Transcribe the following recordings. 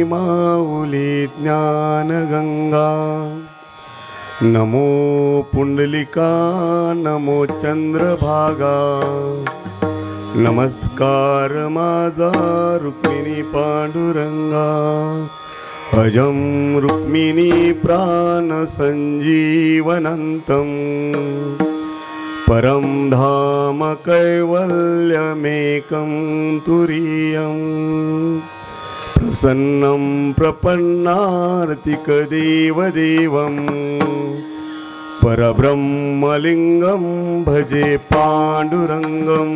माऊली ज्ञानगंगा। नमो पुंडलिका नमो चंद्रभागा। नमस्कार माझा रुक्मिणी पांडुरंगा। अजं रुक्मिणी प्राण संजीवनंतं परं धाम कैवल्यमेकं तुरीयं। प्रसन्नं प्रपन्नार्तिकदेवदेवं परब्रह्मलिंगं भजे पांडुरंगं।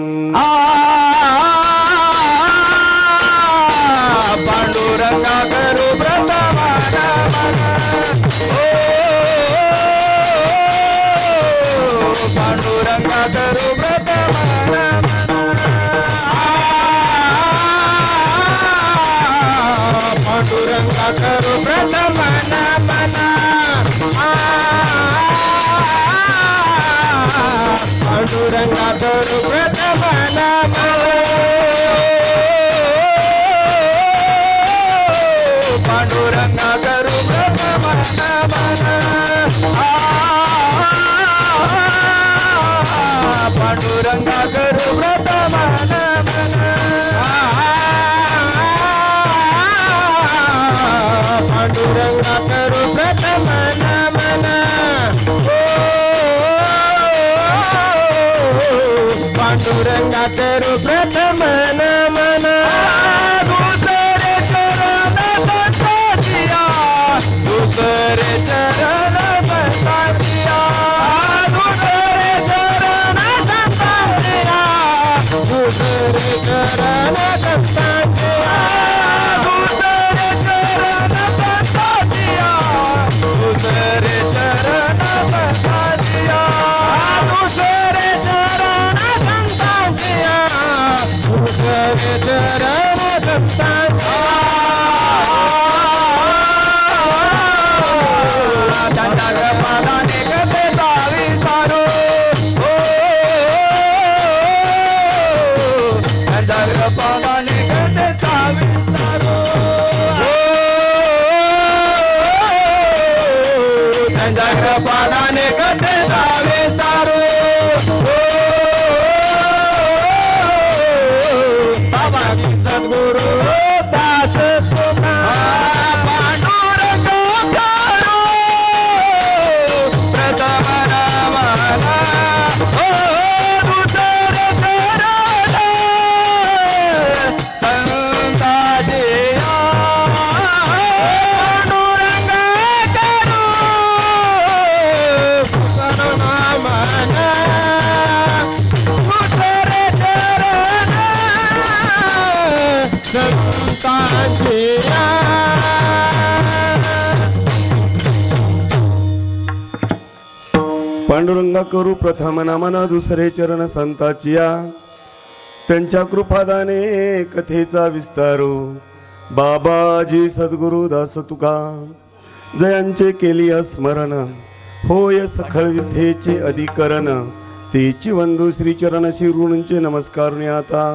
पांडुरंगा करू व्रत माना पांडुरंगा करू व्रत माना पांडुरंगा करू व्रत माना मना पांडुरंगा करू व्रत माना पांडुरंगा करू व्रत मना मना पांडुरंगा करू व्रत मना मना पांडुरंगा करू व्रत मना मना पांडुरंगा करू व्रत मना मना। दूसरे चरण संतांतिया दूसरे चरण संतांतिया दूसरे चरण संतांतिया दूसरे चरण संतांतिया दूसरे चरण संतांतिया दूसरे चरण संतांतिया दूसरे चरण संतांतिया। पादाने गते दावी सारो अंदर पादाने गते दावी सारो अंदर पादाने गते दावी सारो बाबा की सद्गुरु दास तुम्हारा पांडुरंग पांडुरंगा करू प्रथम नमन दुसरे चरण संताचिया। त्यांच्या कृपादाने कथेचा विस्तारो बाबाजी सद्गुरु दास तुका। जयांचे केली स्मरण होय सखळ विद्येचे अधिकरण। तेची वंदू श्रीचरण शिरूंचे नमस्कार आता।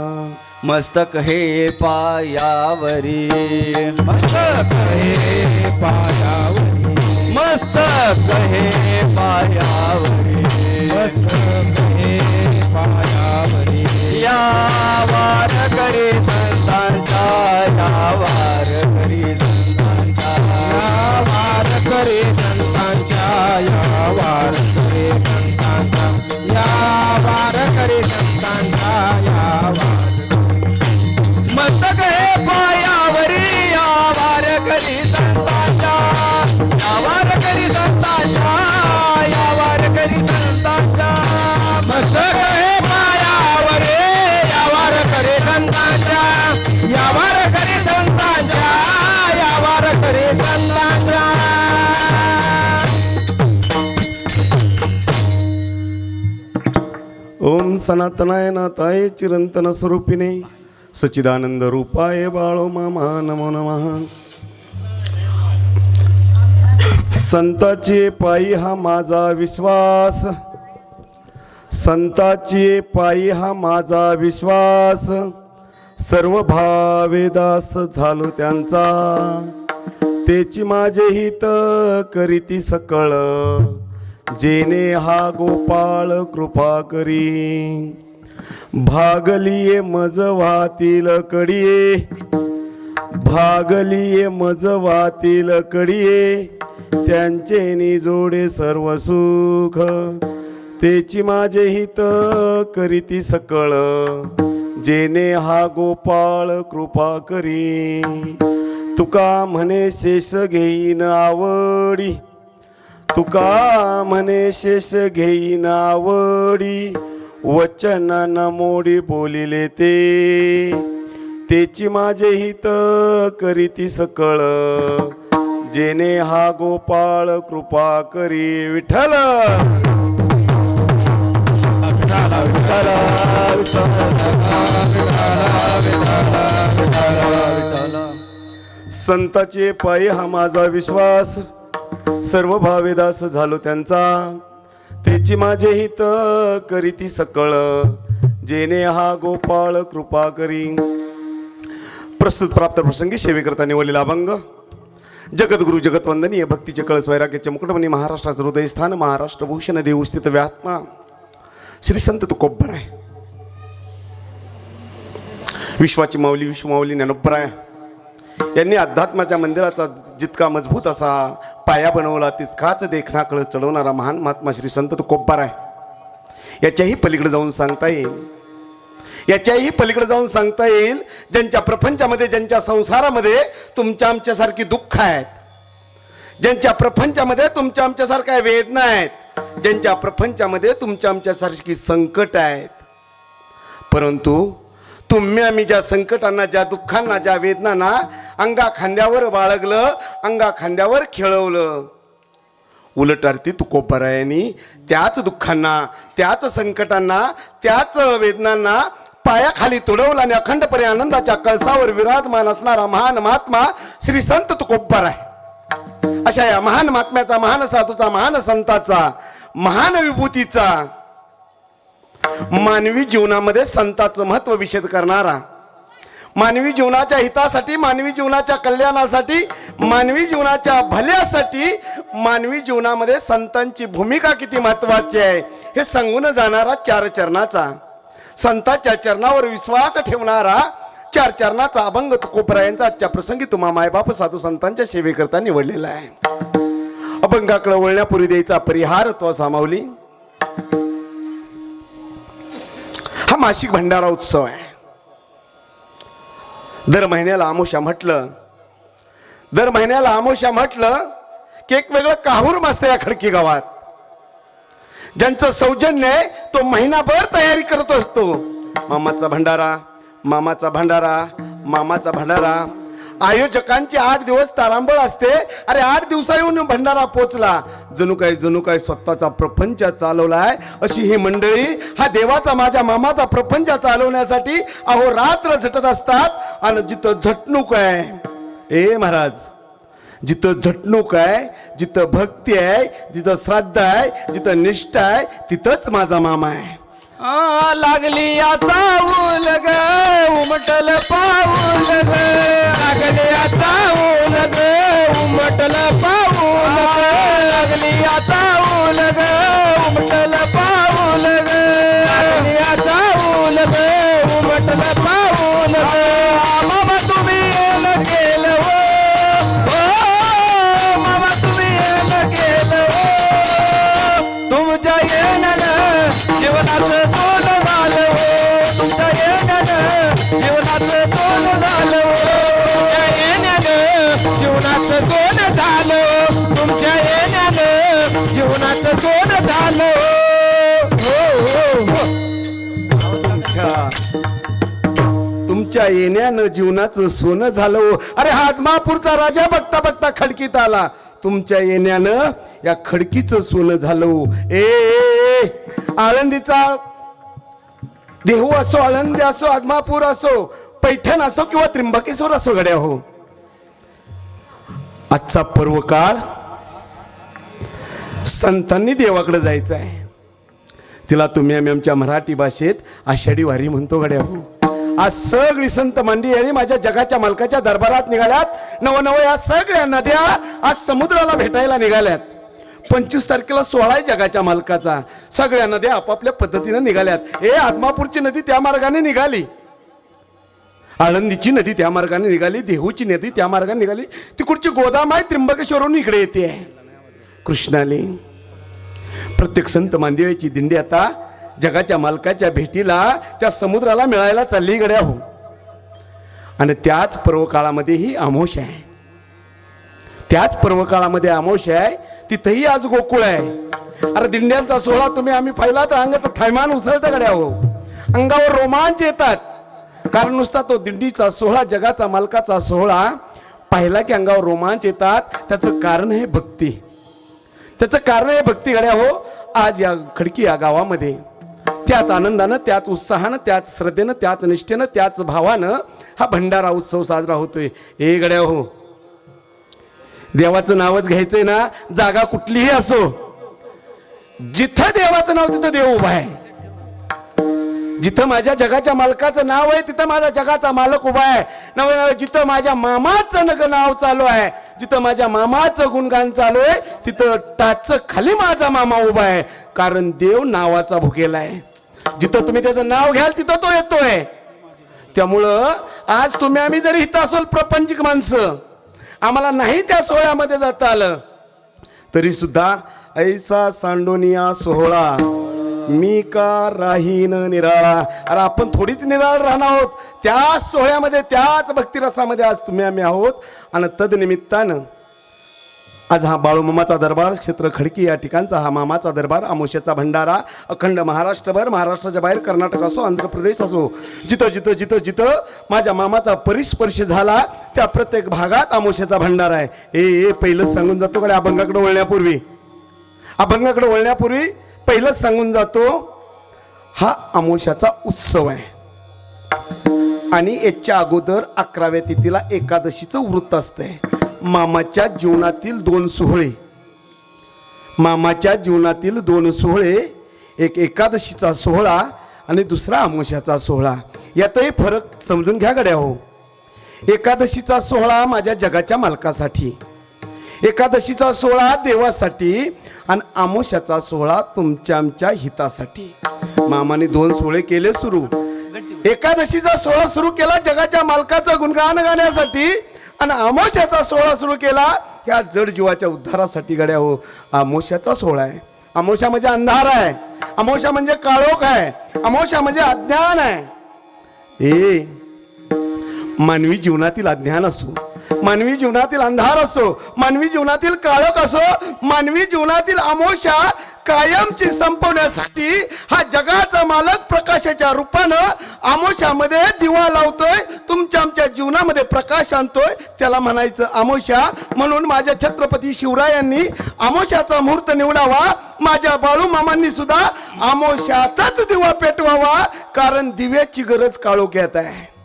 मस्तक हे पायावरी मस्तक हे पायावरी मस्तक हे पायावरी मस्तक हे पायावरी या वार करी संतांचा या वार करी संतांचा या वार करी संतांचा या वार करी संतांचा या वार करी संतांचा या वार मस्तक हे पायावरी या वार करी संतांचा या वार करी संतांचा या वार करी संतांचा मस्तक हे पायावरी या वार करी संतांचा या वार करी संतांचा या वार करी संतांचा। ओम सनातनाय नाथाय चिरंतन स्वरूपिणे सच्चिदानंद रूपाय बाळो मामा नमो नमः। संताची पायी हा माझा विश्वास संताची पायी हा माझा विश्वास सर्व भावे दास झालो त्यांचा, तेची माझे हित करीती सकळ, जेने हा गोपाळ कृपा करी. भागलिये मज वातील कडिये, भागलिये मज वातील कडिये, त्यांचे निजोडे सर्व सुख, तेची माझे हित करीती सकळ, जेने हा गोपाळ कृपा करी. तुका म्हणे शेष घेईन आवडी, तुका म्हणे शेष घेईन आवडी, वचन मोडी बोलिले ते, तेची माझे हित करीती सकळ, जेने हा गोपाळ कृपा करी. विठ्ठल संताचे पायी हा माझा विश्वास, सर्व भावेदास झालो त्यांचा, तेची माझे हित करीती सकळ, जेने हा गोपाळ कृपा करी. प्रस्तुत प्राप्त प्रसंगी सेवेकरता निवडलेला अभंग. जगद्गुरु जगतवंदनीय भक्तीचे कळस वैराग्याचे मुकुटमणी, महाराष्ट्राचं हृदयस्थान, महाराष्ट्र भूषण देव स्थित व्यात्मा श्री संत तुकोबराय, विश्वाची माऊली विश्वमाऊली ज्ञानोबराय यांनी अध्यात्माच्या मंदिराचा जितका मजबूत असा पाया बनवला, तितकाच देखणा कळस चढवणारा महान महात्मा श्री संत तुकोबराय. याच्याही पलीकडे जाऊन सांगता येईल, याच्याही पलीकडे जाऊन सांगता येईल, ज्यांच्या प्रपंचामध्ये, ज्यांच्या संसारामध्ये तुमच्या आमच्यासारखी दुःख आहेत, ज्यांच्या प्रपंचामध्ये तुमच्या आमच्यासारख्या वेदना आहेत, ज्यांच्या प्रपंचामध्ये तुमच्या आमच्यासारखी संकट आहेत, परंतु तुम्ही आम्ही ज्या संकटांना, ज्या दुःखांना, ज्या वेदनांना अंगा खांद्यावर बाळगलं, अंगा खांद्यावर खेळवलं, उलट अर्थी तुकोबरायांनी त्याच दुःखांना, त्याच संकटांना, त्याच वेदनांना पायाखाली तुडवला आणि अखंडपणे आनंदाच्या कळसावर विराजमान असणारा महान महात्मा श्री संत तुकोबराय. अशा या महान महात्म्याचा, महान साधूचा, महान संताचा, महान विभूतीचा, मानवी जीवनामध्ये संताचं महत्व विशद करणारा, मानवी जीवनाच्या हितासाठी, मानवी जीवनाच्या कल्याणासाठी, मानवी जीवनाच्या भल्यासाठी, मानवी जीवनामध्ये संतांची भूमिका किती महत्वाची आहे हे सांगून जाणारा चार चरणाचा, संतांच्या चरणावर विश्वास ठेवणारा चार चरणाचा अभंग तुकोबरायांचा आजच्या प्रसंगी तुम्हा मायबाप साधू संतांच्या सेवेकरता निवडलेला आहे. अभंगाकडे वळण्यापूर्वी द्यायचा परिहार तो सामावली. हा मासिक भंडारा उत्सव आहे. दर महिन्याला आमोशा म्हटलं, दर महिन्याला आमोशा म्हटलं की एक वेगळं काहूर मस्त या खडकी गावात. ज्यांचं सौजन्य आहे तो महिनाभर तयारी करत असतो. मामाचा भंडारा, मामाचा भंडारा, मामाचा भंडारा. आयोजकांची 8 दिवस तारांबळ असते. अरे 8 दिवसा येऊन भंडारा पोचला. जणू काय स्वतःचा प्रपंच चालवलाय अशी ही मंडळी हा देवाचा, माझ्या मामाचा प्रपंच चालवण्यासाठी अहो रात्र झटत असतात. आणि जिथं झटणूक आहे, ए महाराज, जिथं झटणूक आहे, जिथं भक्ती आहे, जिथं श्राद्ध आहे, जिथं निष्ठा आहे, तिथंच माझा मामा आहे. लागली याचा उलग उमटल पाऊल ग, लागली याचा उलग उमटल पाऊल ग, लागली याचा उलग उमटल पाऊल ग, लागली याचा उलग उमटल पाऊल ग. मामा तुम्ही येणं केलं हो, मामा तुम्ही येणं केलं हो, तुमच्या येण्यानं जीवनाचं सोनं झालं हो, तुमच्या येण्यानं जीवनाचं सोनं झालं हो, तुमच्या येण्यानं जीवनाचं सोनं झालं, तुमच्या येण्यानं जीवनाचं सोनं झालं हो. तुमच्या येण्यानं जीवनाचं सोनं झालं हो. अरे हा आदमापूरचा राजा बघता बघता खडकीत आला. तुमच्या येण्यानं या खडकीचं सोनं झालं. ए आळंदीचा देहू असो, आळंदी असो, आदमापूर असो, पैठण असो किंवा त्र्यंबकेश्वर असो गड्या हो, आजचा पर्व काळ संतांनी देवाकडे जायचं आहे. तिला तुम्ही आम्ही आमच्या मराठी भाषेत आषाढी वारी म्हणतो गड्या हो. आज सगळी संत मंडळी माझ्या जगाच्या मालकाच्या दरबारात निघाल्यात. नवनव या सगळ्या नद्या आज समुद्राला भेटायला निघाल्यात. 25 तारखेला 16 आहे जगाच्या मालकाचा. सगळ्या नद्या आपापल्या पद्धतीने निघाल्यात. हे आदमापूरची नदी त्या मार्गाने निघाली, आळंदीची नदी त्या मार्गाने निघाली, देहूची नदी त्या मार्गाने निघाली. तिकडची गोदामाई त्र्यंबकेश्वरून इकडे येते कृष्णाली. प्रत्येक संत मांदिळेची दिंडी आता जगाच्या मालकाच्या भेटीला त्या समुद्राला मिळायला चालली गड्या हो. आणि त्याच पर्वकाळामध्ये ही अमावस्या आहे. त्याच पर्वकाळामध्ये अमावस्या आहे. तिथंही आज गोकुळ आहे. अरे दिंड्यांचा सोहळा तुम्ही आम्ही पाहिला तर अंगात थैमान उसळतं गड्या हो. अंगावर रोमांच येतात. कारण नुसता तो दिंडीचा सोहळा, जगाचा मालकाचा सोहळा पाहिला की अंगावर रोमांच येतात. त्याचं कारण आहे भक्ती. त्याचं कारण आहे भक्ती गड्या हो. आज या खडकी या गावामध्ये त्याच आनंदानं, त्याच उत्साहानं, त्याच श्रद्धेनं, त्याच निष्ठेनं, त्याच भावानं हा भंडारा उत्सव साजरा होतोय. हे गड्या हो, देवाचं नावच घ्यायचंय ना, जागा कुठलीही असो, जिथं देवाचं नाव तिथं देव उभा आहे. जिथं माझ्या जगाच्या मालकाचं नाव आहे तिथं माझा जगाचा मालक उभा आहे. नव्हे, जिथं माझ्या मामाचं नाव चालू आहे, जिथं माझ्या मामाचं गुणगान चालू आहे, तिथं टाच खाली माझा मामा उभा आहे. कारण देव नावाचा भुकेला आहे. जिथं तुम्ही त्याचं नाव घ्याल तिथं तो येतोय. त्यामुळं आज तुम्ही आम्ही जरी इथं असोल प्रपंचिक माणसं, आम्हाला नाही त्या सोहळ्यामध्ये जाता आलं तरी सुद्धा ऐसा सांडोनिया सोहळा मी का राहीन निराळा. अरे आपण थोडीच निराळ राहणार आहोत. त्याच सोहळ्यामध्ये, त्याच भक्तिरसामध्ये आज तुम्ही आम्ही आहोत. आणि तदनिमित्तानं आज हा बाळूमामाचा दरबार क्षेत्र खडकी या ठिकाणचा हा मामाचा दरबार, अमावस्याचा भंडारा अखंड महाराष्ट्रभर, महाराष्ट्राच्या बाहेर कर्नाटक असो, आंध्र प्रदेश असो, जिथं जिथं जिथं जिथं माझ्या मामाचा परिस्पर्श झाला त्या प्रत्येक भागात अमावस्याचा भंडारा आहे. हे पहिलंच सांगून जातो कडे अभंगाकडे वळण्यापूर्वी पहिलंच सांगून जातो, हा अमावस्याचा उत्सव आहे. आणि याच्या अगोदर 11व्या तिथीला एकादशीचं वृत्त असतंय. मामाच्या जीवनातील दोन सोहळे, एक एकादशीचा सोहळा आणि दुसरा अमावस्याचा सोहळा. यातही फरक समजून घ्या गड्या हो. एकादशीचा सोहळा माझ्या जगाच्या मालकासाठी, एकादशीचा सोहळा देवासाठी आणि अमावस्याचा सोहळा तुमच्या आमच्या हितासाठी. मामाने 2 सोहळे केले सुरू. एकादशीचा सोहळा सुरू केला जगाच्या मालकाचं गुणगान गाण्यासाठी आणि अमावस्याचा सोहळा सुरू केला या जड जीवाच्या उद्धारासाठी गड्या हो. अमावस्याचा सोहळा आहे. अमावस्या म्हणजे अंधार आहे, अमावस्या म्हणजे काळोख आहे, अमावस्या म्हणजे अज्ञान आहे. हे मानवी जीवनातील अज्ञान असो, मानवी जीवनातील अंधार असो, मानवी जीवनातील काळोख असो, मानवी जीवनातील अमावस्या कायमची संपवण्यासाठी हा जगाचा मालक प्रकाशाच्या रूपानं अमावस्यामध्ये दिवा लावतोय, तुमच्या आमच्या जीवनामध्ये प्रकाश आणतोय. त्याला म्हणायचं अमावस्या. म्हणून माझ्या छत्रपती शिवरायांनी अमावस्याचा मुहूर्त निवडावा. माझ्या बाळू मामांनी सुद्धा अमावस्याचाच दिवा पेटवावा. कारण दिव्याची गरज काळोख्यात आहे,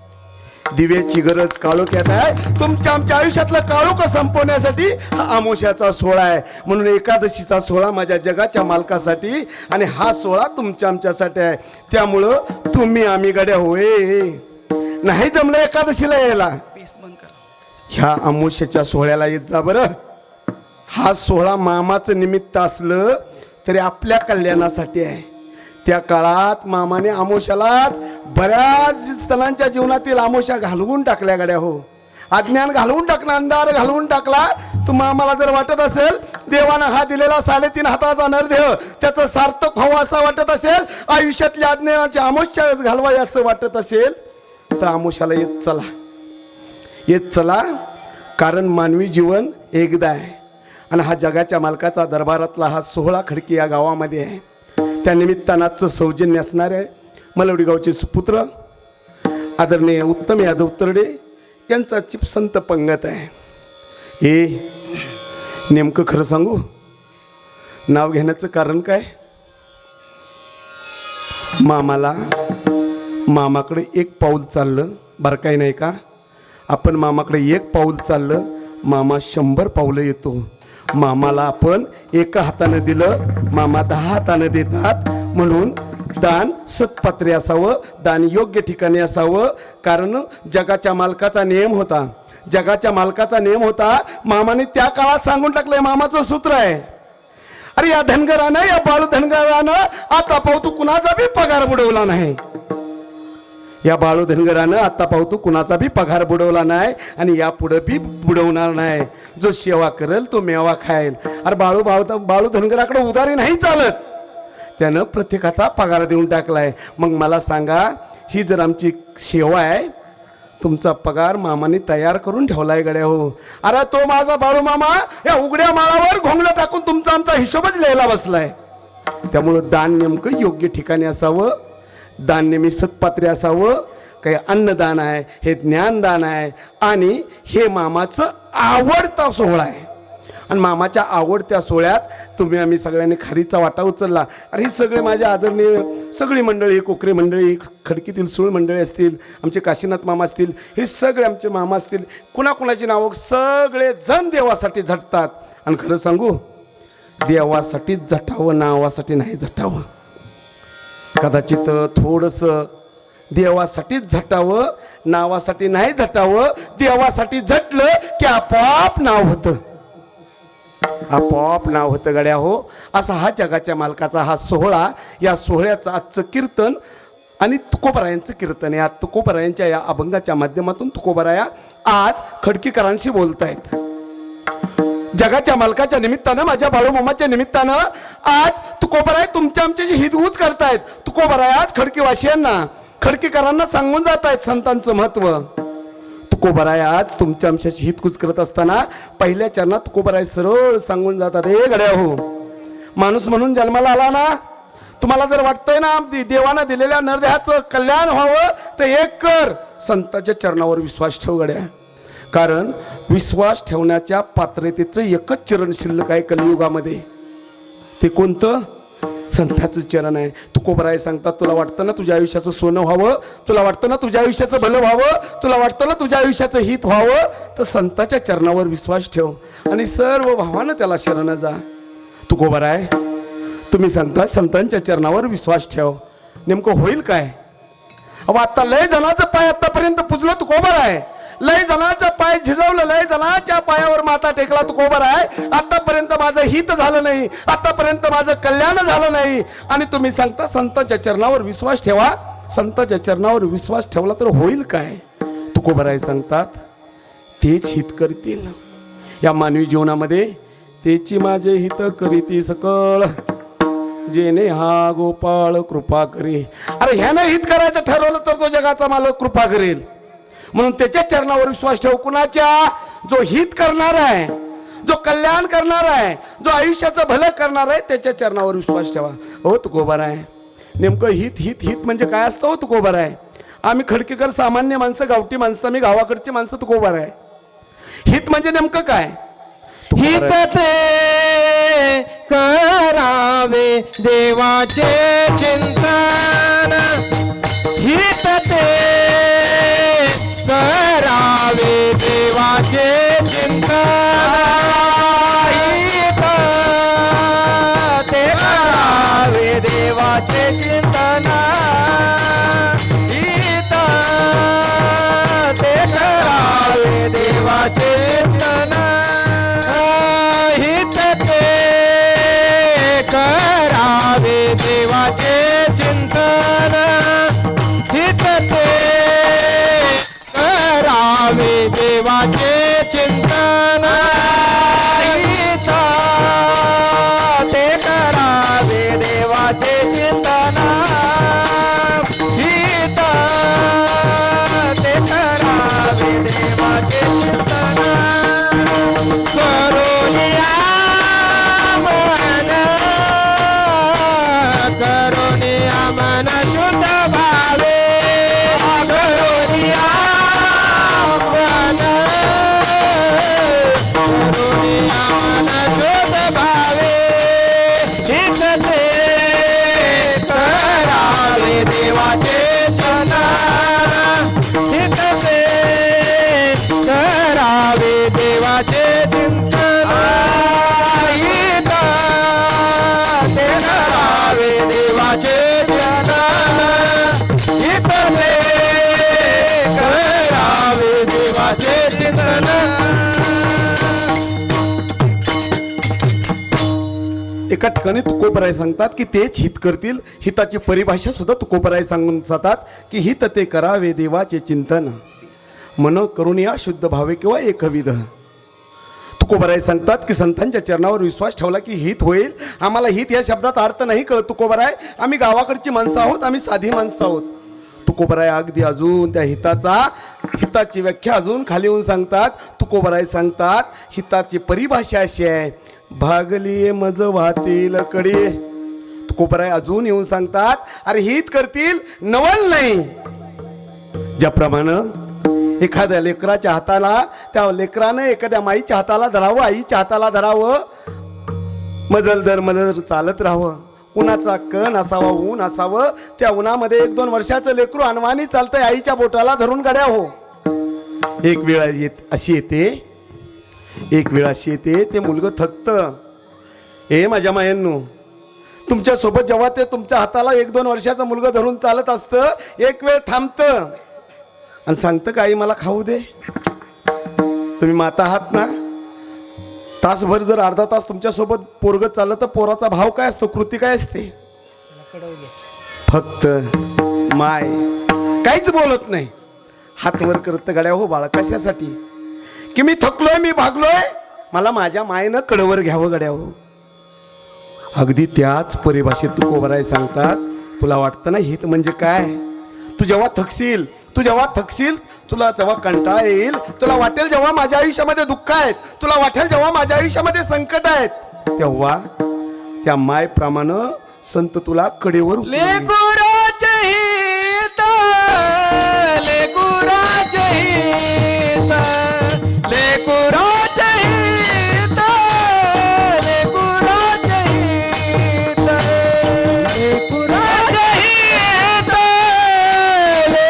दिव्याची गरज काळोख्यात आहे. तुमच्या आमच्या आयुष्यातलं काळोख संपवण्यासाठी हा अमावस्याचा सोहळा आहे. म्हणून एकादशीचा सोहळा माझ्या जगाच्या मालकासाठी आणि हा सोहळा तुमच्या आमच्यासाठी आहे. त्यामुळं तुम्ही आम्ही गड्या होय नाही जमलं एकादशीला यायला, ह्या अमावस्याच्या सोहळ्याला येत जा बरं. हा सोहळा मामाचं निमित्त असलं तरी आपल्या कल्याणासाठी आहे. त्या काळात मामाने अमावस्यालाच बऱ्याच सणांच्या जीवनातील अमावस्या घालवून टाकल्या गड्या हो. अज्ञान घालवून टाकला, अंधार घालवून टाकला. तुम्हाला आम्हाला जर वाटत असेल देवानं हा दिलेला 3.5 हाताचा नरदेह त्याचं सार्थक व्हावं असं वाटत असेल, आयुष्यातल्या अज्ञानाची अमावस्या घालवावी असं वाटत असेल तर अमावस्याला येत चला. कारण मानवी जीवन एकदा आहे आणि हा जगाच्या मालकाचा दरबारातला हा सोहळा खडकी या गावामध्ये आहे. त्या निमित्तानाचं सौजन्य असणारे मलवडी गावचे सुपुत्र आदरणीय उत्तम यादव तरडे यांचा चिपसंत पंगत आहे. हे नेमकं खरं सांगू, नाव घेण्याचं कारण काय, मामाकडे 1 पाऊल चाललं बरं काही नाही का. आपण मामाकडे 1 पाऊल चाललं, मामा 100 पावलं येतो. मामाला आपण 1 हातानं दिलं, मामा 10 हातानं देतात. म्हणून दान सत्पात्री असावं, दान योग्य ठिकाणी असावं. कारण जगाच्या मालकाचा नियम होता, जगाच्या मालकाचा नियम होता. मामाने त्या काळात सांगून टाकलंय, मामाचं सूत्र आहे. अरे या धनगरानं, या बाळू धनगरानं आता पाहू तू कुणाचा बी पगार बुडवला नाही. या बाळू धनगरानं आता पाहू तू कुणाचा बी पगार बुडवला नाही आणि यापुढे बी बुडवणार नाही. जो सेवा करेल तो मेवा खाईल. अरे बाळू धनगराकडे उधारी नाही चालत, त्यानं प्रत्येकाचा पगार देऊन टाकलाय. मग मला सांगा, ही जर आमची सेवा आहे, तुमचा पगार मामाने तयार करून ठेवलाय गड्या हो. अरे तो माझा बाळू मामा या उघड्या माळावर घोंगडं टाकून तुमचा आमचा हिशोबच लिहायला बसलाय. त्यामुळं दान नेमकं योग्य ठिकाणी असावं, दान नेहमी सत्पात्री असावं. काही अन्नदान आहे, हे ज्ञानदान आहे आणि हे मामाचं आवडता सोहळा आहे. आणि मामाच्या आवडत्या सोहळ्यात तुम्ही आम्ही सगळ्यांनी खारीचा वाटा उचलला. अरे ही सगळे माझे आदरणीय सगळी मंडळी, कोकरे मंडळी, खडकीतील सूळ मंडळी असतील, आमचे काशीनाथ मामा असतील, हे सगळे आमचे मामा असतील, कुणाकुणाची नावं सगळे जण देवासाठी झटतात. आणि खरं सांगू, देवासाठीच झटावं, नावासाठी नाही झटावं. कदाचित थोडंसं देवासाठीच झटावं, नावासाठी नाही झटावं. देवासाठी झटलं की आपोआप नाव होतं, आपोआप नाव होतं गड्या हो. असा हा जगाच्या मालकाचा हा सोहळा. या सोहळ्याचं आजचं कीर्तन आणि तुकोबरायांचं कीर्तन आहे. तुकोबरायांच्या या अभंगाच्या माध्यमातून तुकोबराया आज खडकीकरांशी बोलतायत. जगाच्या मालकाच्या निमित्तानं, माझ्या बाळूमामाच्या निमित्तानं आज तुकोबराय तुमच्या आमच्याशी हितगुज करतायत. तुकोबराय आज खडकीवासियांना, खडकीकरांना सांगून जात आहेत संतांचं महत्व. तुकोबराय आज तुमच्या आमच्याशी हितगुज करत असताना पहिल्या चरणात तुकोबराय सरळ सांगून जातात, हे गड्या हो, माणूस म्हणून जन्माला आला ना, तुम्हाला जर वाटतंय ना देवानं दिलेल्या नरदेहाचं कल्याण व्हावं तर एक कर, संतांच्या चरणावर विश्वास ठेव गड्या. कारण विश्वास ठेवण्याच्या पात्रतेचं एकच चरण शिल्लक आहे कलियुगामध्ये. ते कोणतं? संतांचं चरण आहे. तुकोबराय सांगतात, तुला वाटतं ना तुझ्या आयुष्याचं सोनं व्हावं, तुला वाटतं ना तुझ्या आयुष्याचं भलं व्हावं, तुला वाटतं ना तुझ्या आयुष्याचं हित व्हावं, तर संतांच्या चरणावर विश्वास ठेव आणि सर्व भावानं त्याला शरण जा. तुकोबराय तुम्ही सांगता संतांच्या चरणावर विश्वास ठेव. नेमकं होईल काय? अहो आता लय जणांचं पाय आतापर्यंत पुजलं तुकोबराय, लय जणांचा पाय झिजवलं, लय जणांच्या पायावर माथा टेकला तुकोबराय. आतापर्यंत माझं हित झालं नाही, आतापर्यंत माझं कल्याण झालं नाही. आणि तुम्ही सांगता संतांच्या चरणावर विश्वास ठेवा. संतांच्या चरणावर विश्वास ठेवला तर होईल काय? तुकोबराय सांगतात, तेच हित करतील या मानवी जीवनामध्ये. तेची माझे हित करीती सकळ, जेने हा गोपाळ कृपा करी. अरे ह्यानं हित करायचं ठरवलं तर तो जगाचा मालक कृपा करेल. म्हणून त्याच्या चरणावर विश्वास ठेव. कुणाच्या? जो हित करणार आहे, जो कल्याण करणार आहे, जो आयुष्याचं भलं करणार आहे, त्याच्या चरणावर विश्वास ठेवा. हो तुकोबराय, नेमकं हित हित हित म्हणजे काय असतं हो तुकोबराय? आम्ही खडकीकर सामान्य माणसं, गावठी माणसं, आम्ही गावाकडची माणसं. तुकोबराय हित म्हणजे नेमकं काय? हित ते करावे देवाचे चिंतन, हित ते करावे देवाचे चिंतन, हित ते करावे देवाचे चिंतन, हित ते करावे देवाचे चिंतन, हित ते करावे देवाचे चिंतन, हित ते करावे देवाचे चिंतन, हित ते करावे देवाचे चिंतन, हित ते करावे देवाचे चिंतन, करुणिया मन, करुणिया मन शुद्ध भावे, करुणिया मन, करुणिया मन शुद्ध भावे, हित ते करावे देवाचे चिंतन, हित ते करावे देवाचे चिंतन, हित ते करावे देवाचे चिंतन, ठिकाणी तुकोबराय सांगतात की तेच हित करतील. हिताची परिभाषा सुद्धा तुकोबराय सांगून जातात की हित ते करावे देवाचे चिंतन, मन करुणिया शुद्ध भावे किंवा एकविध. तुकोबराय सांगतात की संतांच्या चरणावर विश्वास ठेवला की हित होईल. आम्हाला हित या शब्दाचा अर्थ नाही कळत तुकोबराय, आम्ही गावाकडची माणसं आहोत, आम्ही साधी माणसं आहोत. तुकोबराय अगदी अजून त्या हिताची व्याख्या अजून खाली येऊन सांगतात. तुकोबराय सांगतात हिताची परिभाषा अशी आहे, भागली मज वाहतील कडे. तुकोबराय अजून येऊन सांगतात अरे हित करतील नवल नाही. ज्याप्रमाणे एखाद्या लेकराच्या हाताला, त्या लेकरानं एखाद्या माईच्या हाताला धरावं, आईच्या हाताला धरावं, मजल दर मजल चालत राहावं. उन्हाचा कण असावा, ऊन असावं, त्या उन्हामध्ये 1-2 वर्षाचं लेकरू अनवाणी चालतंय आईच्या बोटाला धरून गड्या हो. एक वेळ अशी येते ते मुलगं थकतं. हे माझ्या मायांनो, तुमच्यासोबत जेव्हा ते तुमच्या हाताला 1-2 वर्षाचं मुलगं धरून चालत असतं, एक वेळ थांबतं आणि सांगतं का आई मला खाऊ दे. तुम्ही माता आहात ना, तासभर जर अर्धा तास तुमच्यासोबत पोरगं चाललं तर पोराचा भाव काय असतो, कृती काय असते? फक्त माय काहीच बोलत नाही, हात वर करत गड्या हो बाळा. कशासाठी? की मी थकलोय, मी भागलोय, मला माझ्या मायेनं कडवर घ्यावं गड्या हो. अगदी त्याच परिभाषेत तुकोबराय सांगतात तुला वाटतं ना हित म्हणजे काय? तू जेव्हा थकशील, तुला जेव्हा कंटाळा येईल, तुला वाटेल जेव्हा माझ्या आयुष्यामध्ये दुःख आहेत, तुला वाटेल जेव्हा माझ्या आयुष्यामध्ये संकट आहेत, तेव्हा त्या मायप्रमाणे संत तुला कडेवर लेकुराचे हित, लेकुराचे हित, लेकुराचे हित, लेकुराचे हित, लेकुराचे हित,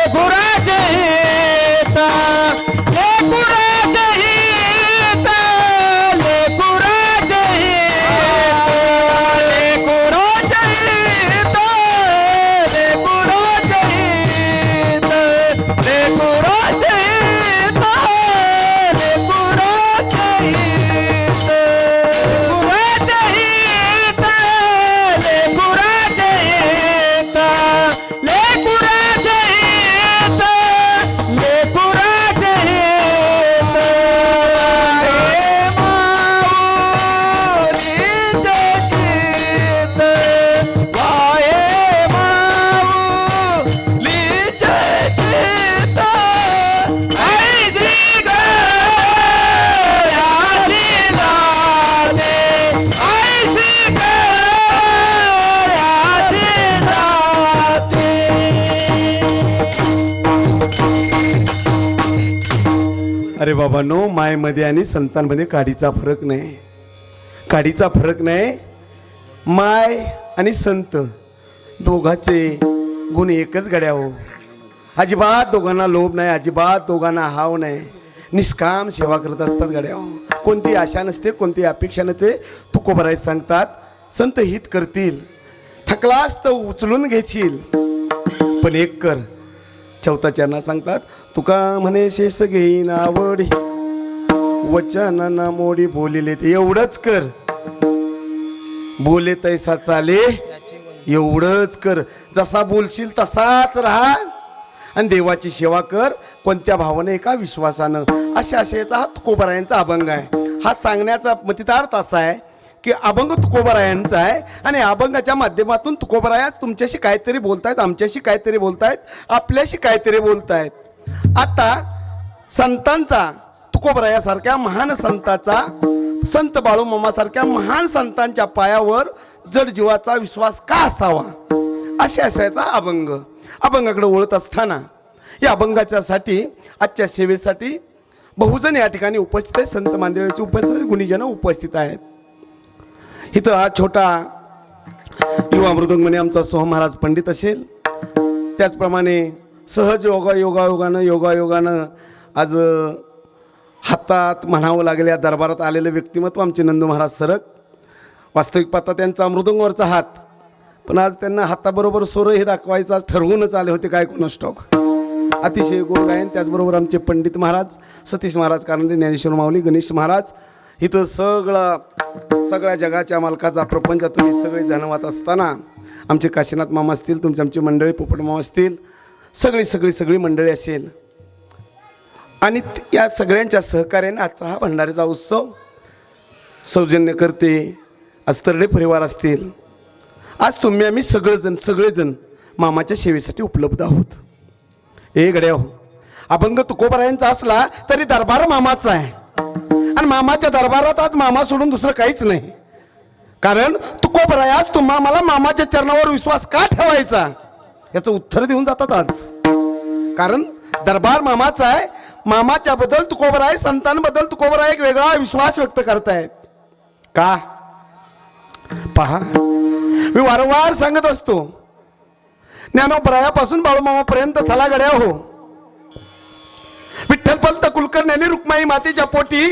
लेकुराचे हित, लेकुराचे हित, लेकुराचे हित, लेकुराचे हित, लेकुराचे हित, लेकुराचे हित, लेकुराचे हित, लेकुराचे हित, लेकुराचे हित, लेकुराचे हित, हे माऊलीचे चित्त, वाहे माऊलीचे चित्त, ऐसी गयाची जाते, ऐसी गयाची जाते. अरे बाबा नो, मायमध्ये आणि संतांमध्ये काडीचा फरक नाही, काडीचा फरक नाही. माय आणि संत दोघाचे गुण एकच गड्या हो. अजिबात दोघांना लोभ नाही, अजिबात दोघांना हाव नाही, निष्काम सेवा करत असतात गड्या हो. कोणती आशा नसते, कोणती अपेक्षा नसते. तुकोबराय सांगतात संत हित करतील, थकलास तर उचलून घेशील, पण एक कर. चौथा चरणा सांगतात तुका म्हणे शेष घेईन आवडी, वचनाना मोडी बोलिले ते एवढंच कर, बोले तैसा चाले एवढंच कर. जसा बोलशील तसाच राहा आणि देवाची सेवा कर. कोणत्या भावाने? एका विश्वासानं. अशा आशयाचा हा तुकोबरायांचा अभंग आहे. हा सांगण्याचा मतितार्थ असा आहे की अभंग तुकोबरायांचा आहे आणि अभंगाच्या माध्यमातून तुकोबराया तुमच्याशी काहीतरी बोलतायत, आमच्याशी काहीतरी बोलतायत, आपल्याशी काहीतरी बोलतायत. आता संतांचा, तुकोबरायासारख्या महान संताचा, संत बाळूमामासारख्या महान संतांच्या पायावर जड जीवाचा विश्वास का असावा, अशा आशयाचा अभंग. अभंगाकडे वळत असताना या अभंगाच्यासाठी, आजच्या सेवेसाठी बहुजन या ठिकाणी उपस्थित आहेत. संत मांदिळ्याचे उपस्थित आहेत, गुणीजन उपस्थित आहेत. इथं हा छोटा युवा मृदंगमने आमचा सोहम महाराज पंडित असेल, त्याचप्रमाणे सहज योगायोगानं आज हातात म्हणावं लागेल या दरबारात आलेलं व्यक्तिमत्व आमचे नंदू महाराज सरक. वास्तविक पाहता त्यांचा मृदंगवरचा हात, पण आज त्यांना हाताबरोबर सोरं हे दाखवायचं आज ठरवूनच आले होते, काय कोणास ठाऊक. अतिशय गोड गायन. त्याचबरोबर आमचे पंडित महाराज सतीश महाराज कारंडे, ज्ञानेश्वर माऊली, गणेश महाराज इथं सगळ्या जगाच्या मालकाचा प्रपंच तुम्ही सगळे जाणवत असताना आमचे काशीनाथ मामा असतील, तुमची आमची मंडळी पोपट मामा असतील, सगळी मंडळी असेल आणि या सगळ्यांच्या सहकार्याने आजचा हा भंडारीचा उत्सव सौजन्य करते. आज तरडे परिवार असतील, आज तुम्ही आम्ही सगळेजण मामाच्या सेवेसाठी उपलब्ध आहोत. ए गड्या हो, अभंग तुकोबरायांचा असला तरी दरबार मामाचा आहे आणि मामाच्या दरबारात आज मामा सोडून दुसरं काहीच नाही. कारण तुकोबरायास तुम्हा मला मामाच्या चरणावर विश्वास का ठेवायचा याचं उत्तर देऊन जातात आज. कारण दरबार मामाचा आहे, मामाच्या बद्दल तुकोबराय, संतांबद्दल तुकोबराय एक वेगळा विश्वास व्यक्त करतायत. का पहा, मी वारंवार सांगत असतो, ज्ञानोबरायापासून बाळूमामापर्यंत चला गड्या हो. विठ्ठलपंत कुलकर्णी आणि रुक्माई मातेच्या पोटी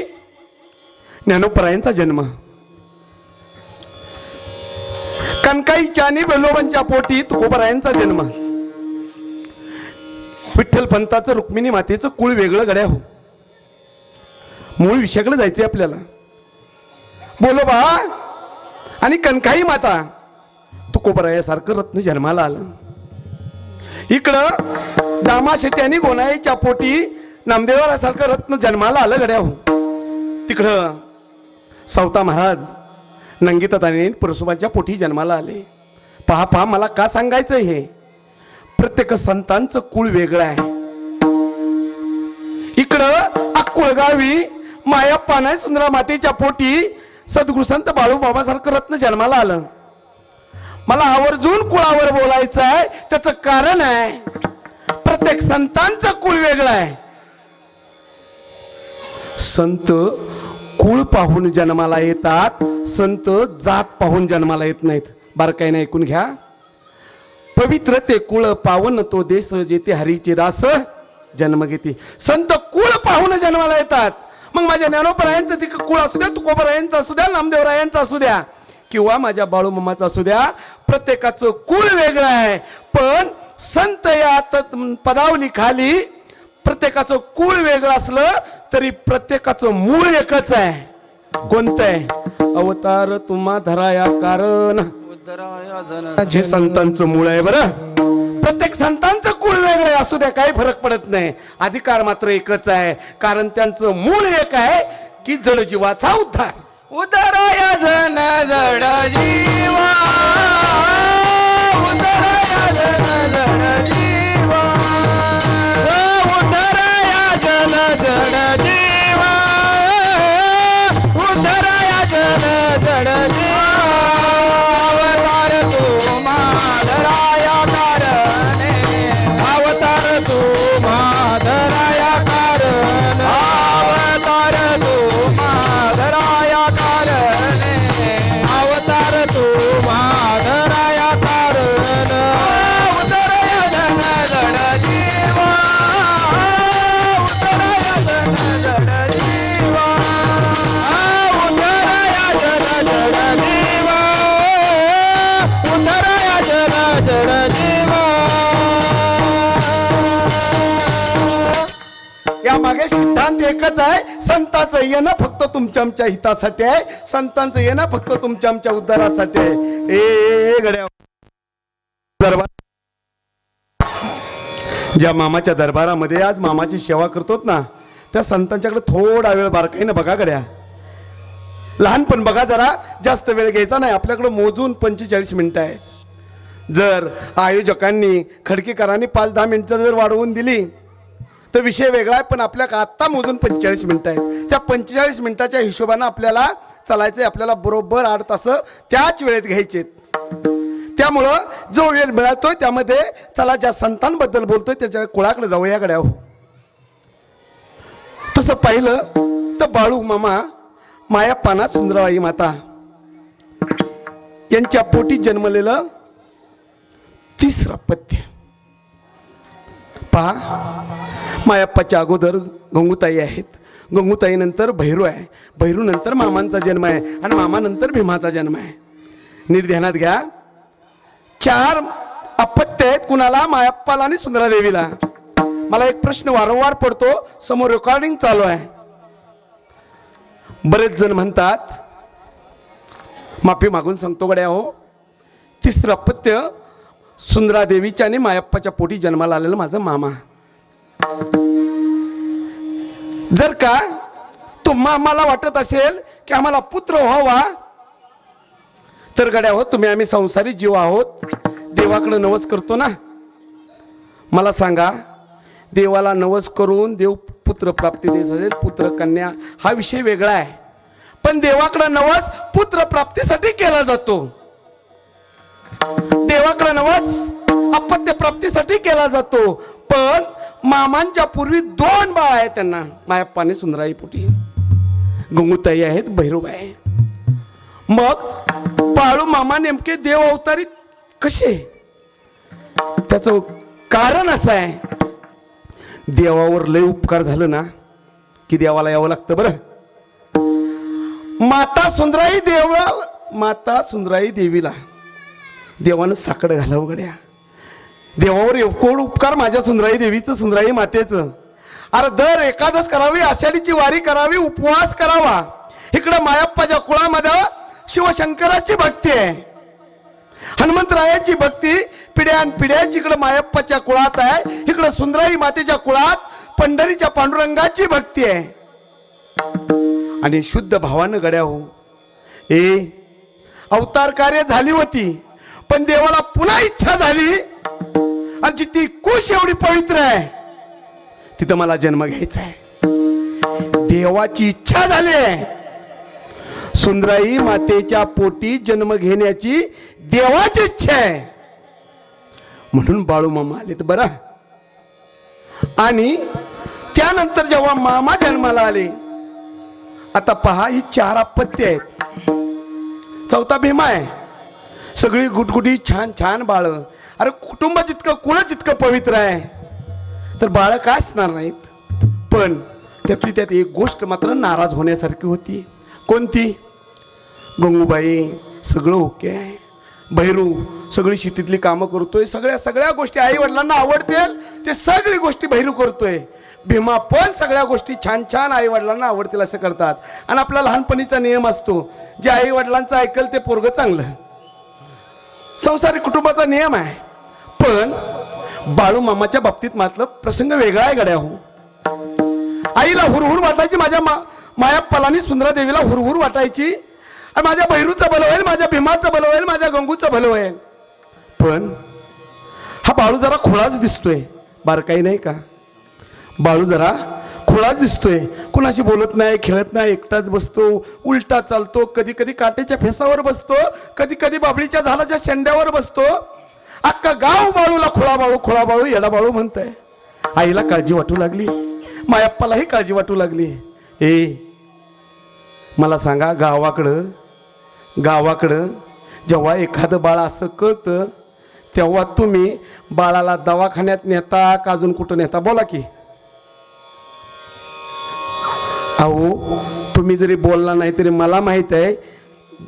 ज्ञानोबरायांचा जन्म, कणकाईच्या आणि बेलोबांच्या पोटी तुकोबरायांचा जन्म. विठ्ठलपंताचं रुक्मिणी मातेचं कुळ वेगळं गड्या हो. मूळ विषयाकडे जायचंय आपल्याला. बोलोबा आणि कणकाई माता तुकोबरायासारखं रत्न जन्माला आलं. इकडं दामा शेट्टी आणि गोनाईच्या पोटी नामदेवरासारखं रत्न जन्माला आलं गड्या हो. तिकडं सवता महाराज नंगीतात आणि परशुबांच्या पोटी जन्माला आले. पहा मला का सांगायचं हे, प्रत्येक संतांचं कुळ वेगळं आहे. इकडं अक्कुळगावी मायाप्पा नाही सुंदरा मातेच्या पोटी सद्गुरु संत बाळूमामासारखं रत्न जन्माला आलं. मला आवर्जून कुळावर बोलायचं आहे, त्याचं कारण आहे प्रत्येक संतांचं कुळ वेगळं आहे. संत कुळ पाहून जन्माला येतात, संत जात पाहून जन्माला येत नाहीत. बारकाईने ऐकून घ्या. पवित्र ते कुळ पावन तो देश, जेथे हरीचे दास जन्म घेते. संत कुळ पाहून जन्माला येतात. मग माझ्या ज्ञानोबरायांचं ते कुळ असू द्या, तुकोबरायांचं असू द्या, नामदेवरायांचं असू द्या किंवा माझ्या बाळूमामाचं असू द्या, प्रत्येकाचं कुळ वेगळं आहे. पण संत या पदावली खाली प्रत्येकाचं कुळ वेगळं असलं तरी प्रत्येकाचं मूळ एकच आहे. कोणतं आहे? अवतार तुम्हा धराया कारण, हे संतांचं मूळ आहे. बरं, प्रत्येक संतांचं कुळ वेगळं असू द्या, काही फरक पडत नाही. अधिकार मात्र एकच आहे. कारण त्यांचं मूळ एक आहे की जडजीवाचा उद्धार. उदराया जन जड जीवा, उदराया जन जड जीवा, उदराया जन जड जीवा, उदराया जन जड जीवा. अवतार तू माधराया कारणे, अवतार तू माधराया कारणे, अवतार तू माधराया कारणे, अवतार तू माधराया कारणे. उदराया जन जड जीवा, उदराया जन जड जीवा, उदराया जन जड जीवा, उदराया जन जड जीवा. या मागे सिद्धांत एकच आहे, संतांचं येणं फक्त तुमच्या आमच्या हितासाठी आहे, संतांचं येणं फक्त तुमच्या आमच्या उद्धारासाठी आहे. ए गड्या, दरबार ज्या मामाच्या दरबारामध्ये आज मामाची सेवा करतोत ना, त्या संतांच्याकडे थोडा वेळ बारकाईनं बघा गड्या. लहानपण बघा जरा, जास्त वेळ घ्यायचा नाही. आपल्याकडे मोजून 45 मिनिटं आहेत. जर आयोजकांनी खडकेकरांनी 5-10 मिनिटं जर वाढवून दिली तर विषय वेगळा आहे. पण आपल्या आत्ता मोजून 45 मिनिटं आहेत. त्या 45 मिनिटाच्या हिशोबानं आपल्याला चालायचं आहे. आपल्याला बरोबर 8 तास त्याच वेळेत घ्यायचे. त्यामुळं जो वेळ मिळतोय त्यामध्ये चला ज्या संतांबद्दल बोलतोय त्याच्या कुळाकडे जाऊया गड्या हो. तसं पाहिलं तर बाळू मामा मायाप्पा सुंदराबाई माता यांच्या पोटी जन्मलेलं 3रं अपत्य. पहा, मायाप्पाच्या अगोदर गंगूताई आहेत, गंगूताईनंतर भैरू आहे, भैरूनंतर मामांचा जन्म आहे आणि मामानंतर भीमाचा जन्म आहे. नीट ध्यानात घ्या. 4 अपत्य आहेत. कुणाला? मायाप्पाला आणि सुंदरादेवीला. मला एक प्रश्न वारंवार पडतो, समोर रेकॉर्डिंग चालू आहे. बरेच जण म्हणतात, माफी मागून सांगतो गड्या हो, तिसरं अपत्य सुंदरादेवीच्या आणि मायप्पाच्या पोटी जन्माला आलेलं माझं मामा. जर का तुम्हाला वाटत असेल की आम्हाला पुत्र व्हावा, तर गड्या हो तुम्ही आम्ही संसारी जीव आहोत, देवाकडे नवस करतो ना. मला सांगा, देवाला नवस करून देव पुत्र प्राप्ती देत असेल, पुत्र कन्या हा विषय वेगळा आहे, पण देवाकडे नवस पुत्र प्राप्तीसाठी केला जातो. देवाकडे नवस अपत्य प्राप्तीसाठी केला जातो. पण मामांच्या पूर्वी 2 बाळ आहेत त्यांना, मायप्पा आणि सुंदराई पोटी. गंगूताई आहेत, भैरूबाई. मग बाळू मामा नेमके देव अवतारी कसे? त्याचं कारण असं आहे, देवावर लय उपकार झालं ना की देवाला यावं लागतं. बरं, माता सुंदराई देवीला देवानं साकडं घालावं गड्या. देवावर एवढं उपकार माझ्या सुंदराई देवीचं, सुंदराई मातेचं. अरे दर एकादश करावी, आषाढीची वारी करावी, उपवास करावा. इकडं मायप्पाच्या कुळामध्ये शिवशंकराची भक्ती आहे, हनुमंतरायाची भक्ती पिढ्यान पिढ्याची इकडं मायप्पाच्या कुळात आहे. इकडं सुंदराई मातेच्या कुळात पंढरीच्या पांडुरंगाची भक्ती आहे. आणि शुद्ध भावानं गड्या हो, अवतार कार्य झाली होती, पण देवाला पुन्हा इच्छा झाली, आणि जिथे कुश एवढी पवित्र आहे तिथं मला जन्म घ्यायचा आहे. देवाची इच्छा झाली आहे, सुंदराई मातेच्या पोटी जन्म घेण्याची देवाची इच्छा आहे, म्हणून बाळू मामा आले. तर बरं, आणि त्यानंतर जेव्हा मामा जन्माला आले, आता पहा ही 4 अपत्य आहेत, 4था भीमा आहे. सगळी गुटगुटी छान छान बाळ. अरे कुटुंब जितकं, कुळ जितकं पवित्र आहे, तर बाळ काय असणार नाहीत. पण त्यातली त्यात एक गोष्ट मात्र नाराज होण्यासारखी होती. कोणती? गंगूबाई सगळं ओके आहे, भैरू सगळी शेतीतली कामं करतोय, सगळ्या गोष्टी आई वडिलांना आवडतील ते सगळी गोष्टी भैरू करतोय. भीमा पण सगळ्या गोष्टी छान छान आई वडिलांना आवडतील असं करतात. आणि आपला लहानपणीचा नियम असतो, जे आई वडिलांचं ऐकल ते पोरगं चांगलं, संसारिक कुटुंबाचा नियम आहे. पण बाळू मामाच्या बाबतीत मात्र प्रसंग वेगळा आहे गड्या हो. आईला हुरहुर वाटायची, माझ्या मायप्पाला आणि सुंदरा देवीला हुरहुर वाटायची, आणि माझ्या भैरूचं भलं होईल, माझ्या भीमाचं भलं होईल, माझ्या गंगूचं भलं होईल. पण हा बाळू जरा खुळाच दिसतोय, बारकाई नाही का. बाळू जरा खुळाच दिसतोय, कुणाशी बोलत नाही, खेळत नाही, एकटाच बसतो, उलटा चालतो, कधी कधी काटेच्या फेसावर बसतो, कधी कधी बाबळीच्या झाडाच्या शेंड्यावर बसतो. अख्खा गाव बाळूला खुळा बाळू येडा बाळू म्हणतंय. आईला काळजी वाटू लागली, मायप्पालाही काळजी वाटू लागली. मला सांगा, गावाकडं जेव्हा एखादं बाळ असं कळतं, तेव्हा तुम्ही बाळाला दवाखान्यात नेता का अजून कुठं नेता? बोला की. अहो तुम्ही जरी बोलला नाही तरी मला माहित आहे,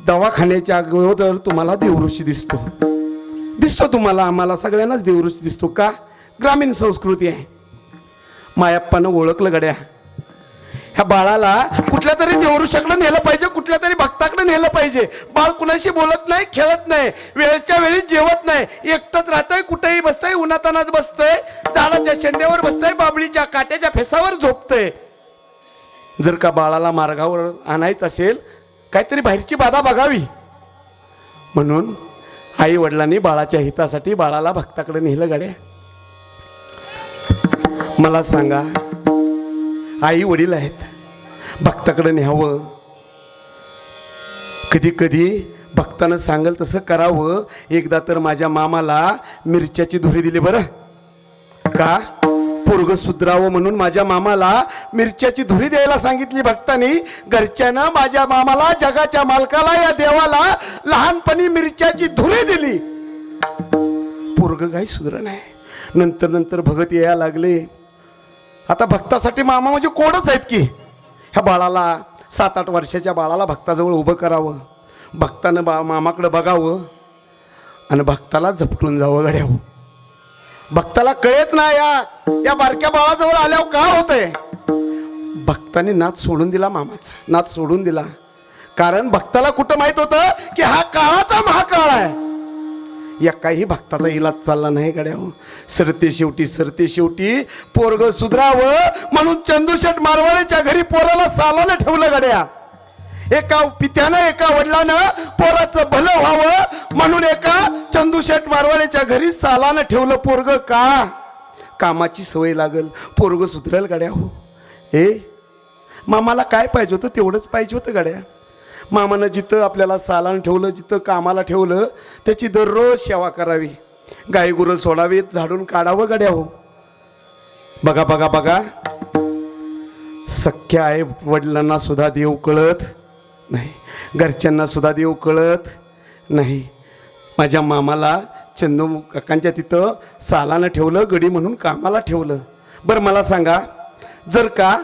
दवाखान्याच्या अगोदर तुम्हाला देवऋषी दिसतो तुम्हाला, आम्हाला सगळ्यांनाच देवऋषी दिसतो. का? ग्रामीण संस्कृती आहे. मायप्पानं ओळखलं गड्या, ह्या बाळाला कुठल्या तरी देवऋषाकडे नेलं पाहिजे, कुठल्या तरी भक्ताकडे नेलं पाहिजे. बाळ कुणाशी बोलत नाही, खेळत नाही, वेळच्या वेळी जेवत नाही, एकटंच राहतंय, कुठेही बसतंय, उन्हातानाच बसतंय, झाडाच्या शेंड्यावर बसतंय, बाबळीच्या काट्याच्या फेसावर झोपतंय. जर का बाळाला मार्गावर आणायचं असेल, काहीतरी बाहेरची बाधा बघावी, म्हणून आई वडिलांनी बाळाच्या हितासाठी बाळाला भक्ताकडे नेलं गड्या. मला सांगा, आई वडील आहेत, भक्ताकडे न्यावं, कधी कधी भक्तानं सांगल तसं करावं. एकदा तर माझ्या मामाला मिरच्याची धुरी दिली. बरं का? पोरग सुधरावं म्हणून माझ्या मामाला मिरच्याची धुरी द्यायला सांगितली भक्तांनी. घरच्यानं माझ्या मामाला, जगाच्या मालकाला, या देवाला लहानपणी मिरच्याची धुरी दिली. पोरग काही सुधर नाही. नंतर भगत यायला लागले. आता भक्तासाठी मामा म्हणजे कोडच आहेत की. ह्या बाळाला, 7-8 वर्षाच्या बाळाला भक्ताजवळ उभं करावं, भक्तानं मामाकडे बघावं आणि भक्ताला झपटून जावं गड्यावं. भक्ताला कळेच ना या बारक्या बाळाजवळ आल्यावर का होतंय. भक्तांनी नाद सोडून दिला, मामाचा नाद सोडून दिला. कारण भक्ताला कुठं माहित होतं की हा काळाचा महाकाळ आहे. या काही भक्ताचा इलाज चालला नाही गड्या हो. सरते शेवटी पोरग सुधरावं म्हणून चंदूशेठ मारवाड्याच्या घरी पोराला सालानं ठेवलं गड्या. एका पित्यानं एका वडिलानं पोराचं भलं व्हावं म्हणून एका चंदूशेठ मारवाड्याच्या घरी सालानं ठेवलं पोरग. का? कामाची सवय लागल, पोरग सुधरेल गड्या हो. मामाला काय पाहिजे होतं तेवढंच पाहिजे होतं गड्या. मामानं जिथं आपल्याला सालानं ठेवलं, जिथं कामाला ठेवलं, त्याची दररोज सेवा करावी, गाई गुरं सोडावीत, झाडून काढावं गड्या हो. बघा बघा बघा, सख्या आई वडिलांना सुद्धा देव कळत नाही, घरच्यांना सुद्धा देव कळत नाही. माझ्या मामाला चंदू काकांच्या तिथं सालानं ठेवलं, गडी म्हणून कामाला ठेवलं. बरं मला सांगा, जर का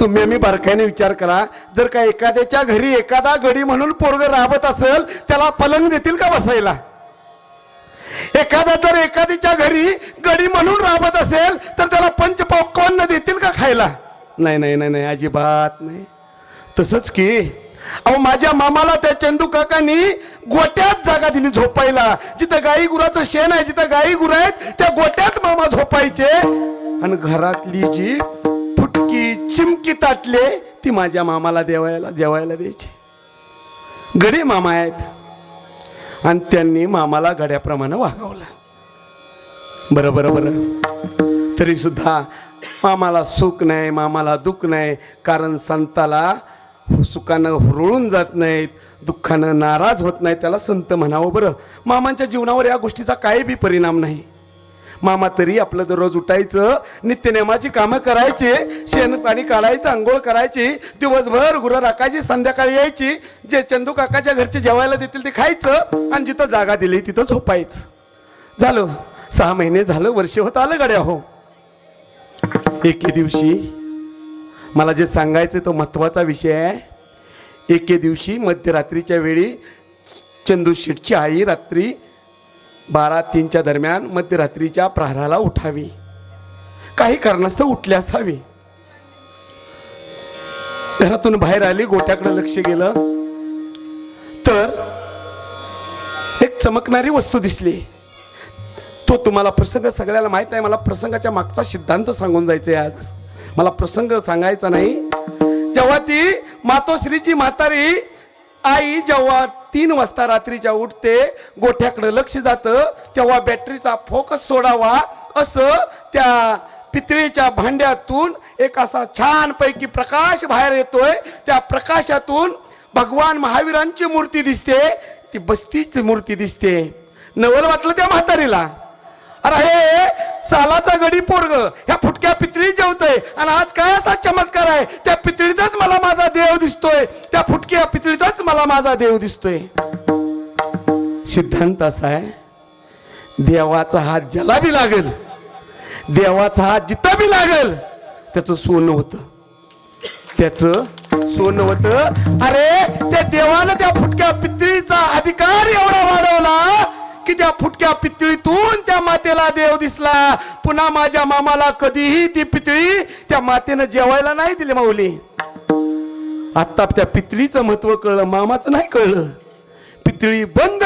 तुम्ही आम्ही बारकाईने विचार करा, जर का एखाद्याच्या घरी एखादा गडी म्हणून पोरग राबत असेल, त्याला पलंग देतील का बसायला? एखादा जर एखाद्याच्या घरी गडी म्हणून राबत असेल तर त्याला पंचपक्वान्न देतील का खायला? नाही नाही नाही नाही, अजिबात नाही. तसंच की अहो, माझ्या मामाला त्या चंदू काकांनी गोट्यात जागा दिली झोपायला. जिथं गाई गुराचं शेण आहे, जिथं गाई गुरं आहेत, त्या गोट्यात मामा झोपायचे. आणि घरातली जी फुटकी चिमकी ताटले ती माझ्या मामाला जेवायला द्यायची. गडी मामा आहेत आणि त्यांनी मामाला गड्याप्रमाणे वागवलं. बरं बरं बरं, तरी सुद्धा मामाला सुख नाही, मामाला दुःख नाही. कारण संताला सुखानं हुरळून जात नाहीत, दुःखानं नाराज होत नाही, त्याला संत म्हणावं. बरं, मामांच्या जीवनावर या गोष्टीचा काही बी परिणाम नाही. मामा तरी आपलं दररोज उठायचं, नित्यनेमाची कामं करायचे, शेण पाणी काढायचं, आंघोळ करायची, दिवसभर गुरं राखायची, संध्याकाळी यायची, जे चंदू काकाच्या घरचे जेवायला देतील ते खायचं आणि जिथं जागा दिली तिथं झोपायचं. झालं 6 महिने झालं, वर्ष होत आलं गड्या हो. एके दिवशी मला जे सांगायचं तो महत्त्वाचा विषय आहे. एके दिवशी मध्यरात्रीच्या वेळी चंदू शेठची आई रात्री 12-3च्या दरम्यान मध्यरात्रीच्या प्रहाराला उठावी, काही कारणास्तव उठली असावी. घरातून बाहेर आली, गोट्याकडे लक्ष गेलं तर एक चमकणारी वस्तू दिसली. तो तुम्हाला प्रसंग सगळ्याला माहित आहे. मला प्रसंगाच्या मागचा सिद्धांत सांगून जायचंय आज. मला प्रसंग सांगायचा नाही. जेव्हा ती मातोश्रीची म्हातारी आई जेव्हा 3 वाजता रात्रीच्या उठते, गोठ्याकडे लक्ष जातं, तेव्हा बॅटरीचा फोकस सोडावा असं त्या पितळेच्या भांड्यातून एक असा छानपैकी प्रकाश बाहेर येतोय. त्या प्रकाशातून भगवान महावीरांची मूर्ती दिसते, ती बस्तीची मूर्ती दिसते. नवल वाटलं त्या म्हातारीला, अरे हे सालाचा गडी पोरग ह्या फुटक्या पितळीत जेवतोय आणि आज काय असा चमत्कार आहे, त्या पितळीतच मला माझा देव दिसतोय, त्या फुटक्या पितळीतच मला माझा देव दिसतोय. सिद्धांत असा आहे, देवाचा हात ज्याला बी लागेल, देवाचा हात जिथं बी लागेल त्याचं सोनं होतं, त्याचं सोनं होतं. अरे त्या देवानं त्या फुटक्या पितळीचा अधिकार एवढा वाढवला की त्या फुटक्या पितळीतून त्या मातेला देव दिसला. पुन्हा माझ्या मामाला कधीही ती पितळी त्या मातेनं जेवायला नाही दिली माऊली. आता त्या पितळीचं महत्व कळलं, मामाचं नाही कळलं. पितळी बंद.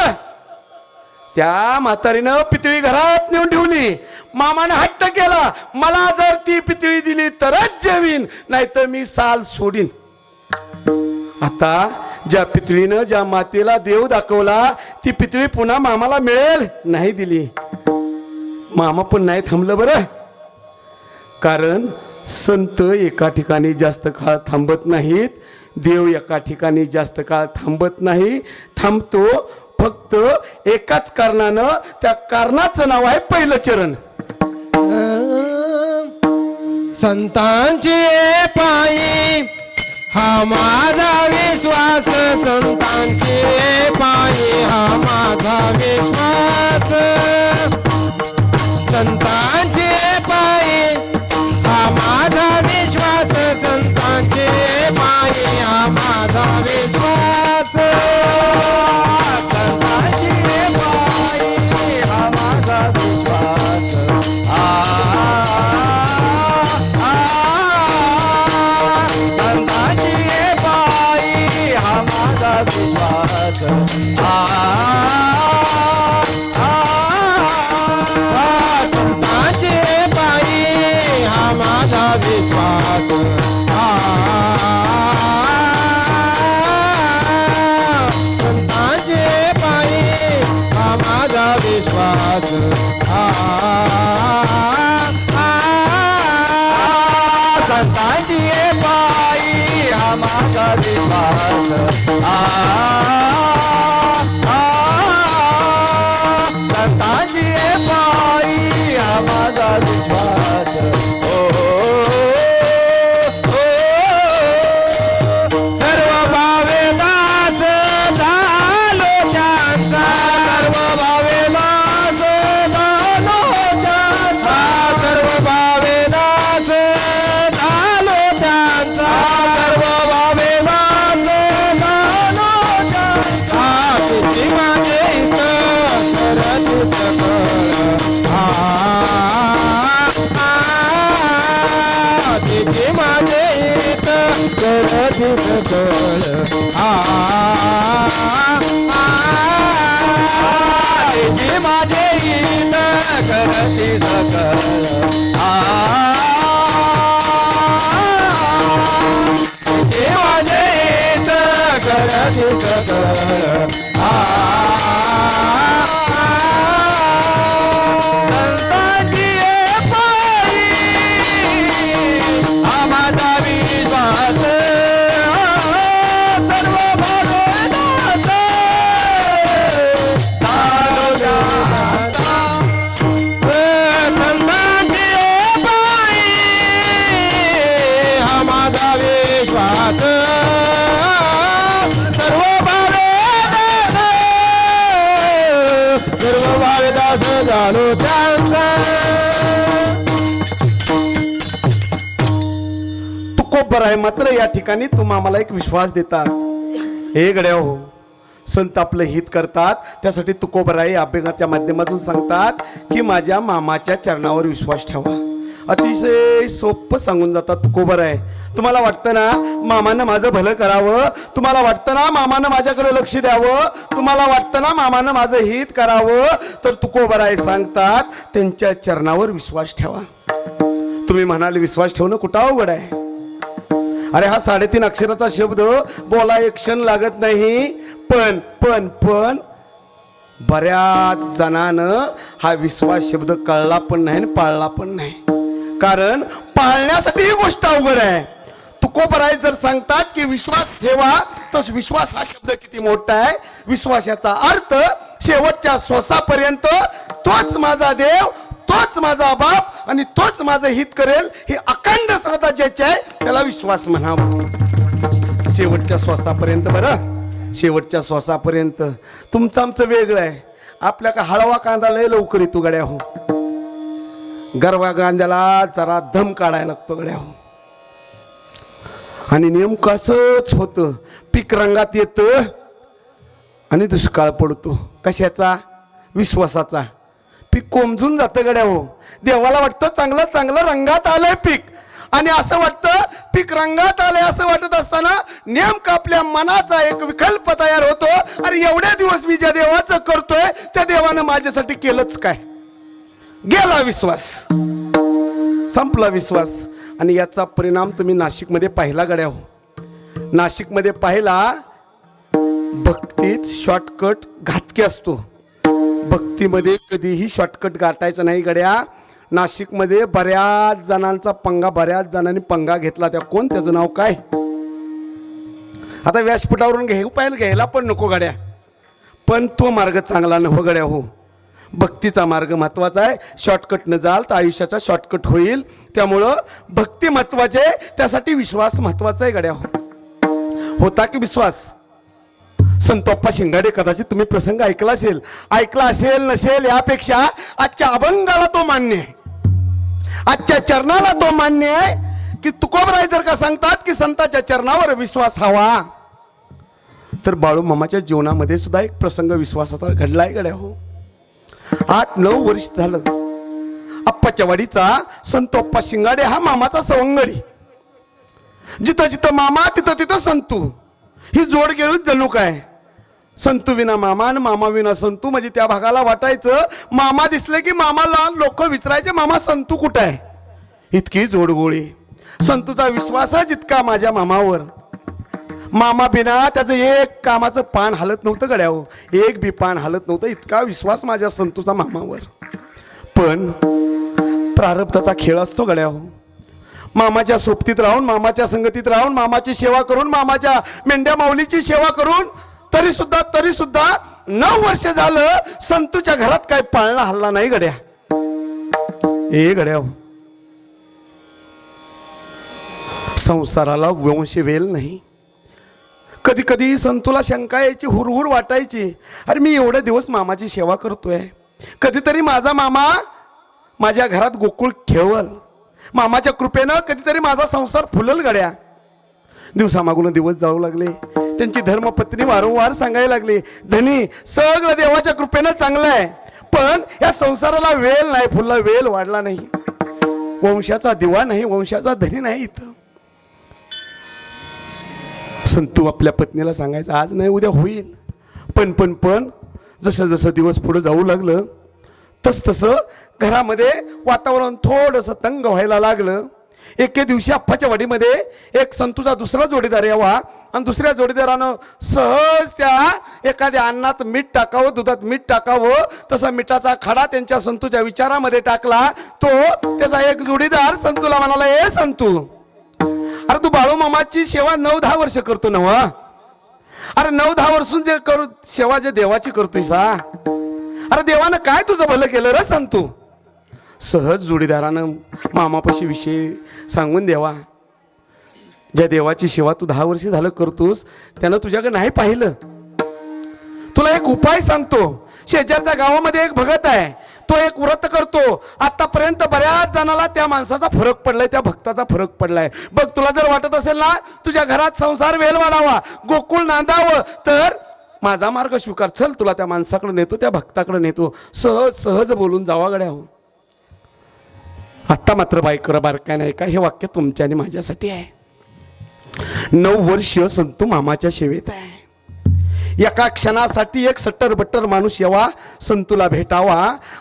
त्या म्हातारीनं पितळी घरात नेऊन ठेवली. मामानं हट्ट केला, मला जर ती पितळी दिली तरच जेवीन, नाहीतर मी साल सोडीन. आता ज्या पितळीनं ज्या मातेला देव दाखवला ती पितळी पुन्हा मामाला मिळेल, नाही दिली. मामा पण नाही थांबलं. बरं, कारण संत एका ठिकाणी जास्त काळ थांबत नाहीत, देव एका ठिकाणी जास्त काळ थांबत नाही. थांबतो फक्त एकाच कारणानं, त्या कारणाचं नाव आहे पहिलं चरण. संतांची पायी हा माझा विश्वास, संतांची पायी हा माझा विश्वास, संतांची पायी हा माझा विश्वास, संतांची पायी हा माझा विश्वास, संतांची पायी हा माझा विश्वास. जे माझे हित करते सकळ जे माझे हित करते सकळ संतांची पायी हा माझा विश्वास सर्व भागवतात ताळोजाता संतांची पायी हा माझा विश्वास सर्व भागवतात सर्व भागदास झालो त्यांचा बरं आहे. मात्र या ठिकाणी तुम्ही आम्हाला एक विश्वास देतात. हे गड्या हो, संत आपलं हित करतात, त्यासाठी तुकोबराई अभ्यंगाच्या माध्यमातून सांगतात की माझ्या मामाच्या चरणावर विश्वास ठेवा. अतिशय सोपं सांगून जातात तुकोबराय. तुम्हाला वाटतं ना मामानं माझं भलं करावं, तुम्हाला वाटतं ना मामानं माझ्याकडे लक्ष द्यावं, तुम्हाला वाटतं ना मामानं माझं हित करावं, तर तुकोबराय सांगतात त्यांच्या चरणावर विश्वास ठेवा. तुम्ही म्हणाल विश्वास ठेवणं कुठं अवघड आहे. अरे हा 3.5 अक्षराचा शब्द बोला एक क्षण लागत नाही, पण पण पण बऱ्याच जणांना हा विश्वास शब्द कळला पण नाही आणि पाळला पण नाही. कारण पाळण्यासाठी ही गोष्ट अवघड आहे. तुकोबराय जर सांगतात की विश्वास ठेवा, तर विश्वास हा शब्द किती मोठा आहे. विश्वासाचा अर्थ शेवटच्या श्वासापर्यंत तोच माझा देव, तोच माझा बाप आणि तोच माझं हित करेल, ही अखंड श्रद्धा ज्याची आहे त्याला विश्वास म्हणावा. शेवटच्या श्वासापर्यंत. बरं, शेवटच्या श्वासापर्यंत. तुमचं आमचं वेगळं आहे. आपल्या का हळवा कांदा लय लवकर येतो गड्या हो, गरवा कांद्याला जरा दम काढायला लागतो गड्या हो. आणि नेमकं असंच होतं, पीक रंगात येतं आणि दुष्काळ पडतो. कशाचा? विश्वासाचा. पीक कोमजून जातं गड्या हो. देवाला वाटतं चांगलं चांगलं रंगात आलंय पीक, आणि असं वाटतं पीक रंगात आलंय असं वाटत असताना नेमकं आपल्या मनाचा एक विकल्प तयार होतो, अरे एवढ्या दिवस मी ज्या देवाचं करतोय त्या देवानं माझ्यासाठी केलंच काय. गेला विश्वास, संपला विश्वास. आणि याचा परिणाम तुम्ही नाशिकमध्ये पाहिला गड्या हो. नाशिकमध्ये पाहिला, भक्तीत शॉर्टकट घातकी असतो. भक्तीमध्ये कधीही शॉर्टकट गाठायचा नाही गड्या. नाशिकमध्ये बऱ्याच जणांचा पंगा, बऱ्याच जणांनी पंगा घेतला. त्या कोण, त्याचं नाव काय? आता व्यासपीठावरून घ्यायला पण नको गड्या, पण तो मार्ग चांगला नको गड्या हो. भक्तीचा मार्ग महत्वाचा आहे. शॉर्टकट न जाल तर आयुष्याचा शॉर्टकट होईल. त्यामुळं भक्ती महत्वाचे, त्यासाठी विश्वास महत्वाचा आहे गड्या हो. होता की विश्वास? संतोप्पा शिंगाडे, कदाचित तुम्ही प्रसंग ऐकला असेल नसेल, यापेक्षा आजच्या अभंगाला तो मान्य आहे, आजच्या चरणाला तो मान्य आहे की तुकोबराय जर का सांगतात की संताच्या चरणावर विश्वास हवा, तर बाळू मामाच्या जीवनामध्ये सुद्धा एक प्रसंग विश्वासाचा घडलाय गड्या हो. 8-9 वर्ष झालं आप्पाच्या वाडीचा संतोप्पा शिंगाडे हा मामाचा सवंगडी. जिथं जिथं मामा तिथं तिथं संतू, ही जोड गेळूच जणू काय. संतू विना मामा आणि मामा विना संतू, म्हणजे त्या भागाला वाटायचं मामा दिसले की मामाला लोक विचारायचे मामा संतू कुठं आहे. इतकी जोडगोळी. संतूचा विश्वास जितका माझ्या मामावर, मामा बिना त्याचं एक कामाचं पान हलत नव्हतं गड्या हो. एक बी पान हलत नव्हतं, इतका विश्वास माझ्या संतूचा मामावर. पण प्रारब्धाचा खेळ असतो गड्या हो. मामाच्या सोबतीत राहून, मामाच्या संगतीत राहून, मामाची सेवा करून, मामाच्या मेंढ्या माऊलीची सेवा करून, तरी सुद्धा 9 वर्ष झालं संतूच्या घरात काय पाळणा हल्ला नाही गड्या. ए गड्या हो, संसाराला वंश वेल नाही. कधी कधी संतूला शंका यायची, हुरहुर वाटायची, अरे मी एवढे दिवस मामाची सेवा करतोय, कधीतरी माझा मामा माझ्या घरात गोकुळ खेळवल, मामाच्या कृपेनं कधीतरी माझा संसार फुलल गड्या. दिवसामागून दिवस जाऊ लागले. त्यांची धर्मपत्नी वारंवार सांगायला लागली, धनी सगळं देवाच्या कृपेनं चांगलं आहे, पण या संसाराला वेल नाही फुलला, वेल वाढला नाही, वंशाचा दिवा नाही, वंशाचा धनी नाही. इथं संतू आपल्या पत्नीला सांगायचं, आज नाही उद्या होईल, पण जसं जसं दिवस पुढे जाऊ लागलं तसं घरामध्ये वातावरण थोडंसं तंग व्हायला लागलं. एके दिवशी अप्पाच्या वाडीमध्ये एक संतूचा दुसरा जोडीदार यावा आणि दुसऱ्या जोडीदारानं सहज त्या एखाद्या अन्नात मीठ टाकावं, दुधात मीठ टाकावं, तसा मिठाचा खडा त्यांच्या संतूच्या विचारामध्ये टाकला. तो त्याचा एक जोडीदार संतूला म्हणाला, ए संतू, अरे तू बाळूमामाची सेवा 9-10 वर्ष करतो ना वा? अरे 9-10 वर्षून जे करू सेवा जे देवाची करतोय सा, अरे देवानं काय तुझं भलं केलं रे संतू? सहज जोडीदारानं मामापाशी विषय सांगून द्यावा. ज्या देवाची सेवा तू 10 वर्ष झालं करतोस त्यानं तुझ्याकडे नाही पाहिलं. तुला एक उपाय सांगतो. शेजारच्या गावामध्ये एक भगत आहे, तो एक व्रत करतो. आतापर्यंत बऱ्याच जणाला त्या माणसाचा फरक पडलाय, त्या भक्ताचा फरक पडलाय. बघ, तुला जर वाटत असेल ना तुझ्या घरात संसार वेल वाढावा, गोकुळ नांदावं, तर माझा मार्ग स्वीकार. चल, तुला त्या माणसाकडे नेतो, त्या भक्ताकडे नेतो. सहज सहज बोलून जावा गड्या हो. आत्ता मात्र बायकर बारकाय नाही का, हे वाक्य तुमच्या आणि माझ्यासाठी आहे. 9 वर्ष संतू मामाच्या सेवेत आहे. एका क्षणासाठी एक सट्टर माणूस यावा, संतूला भेटावा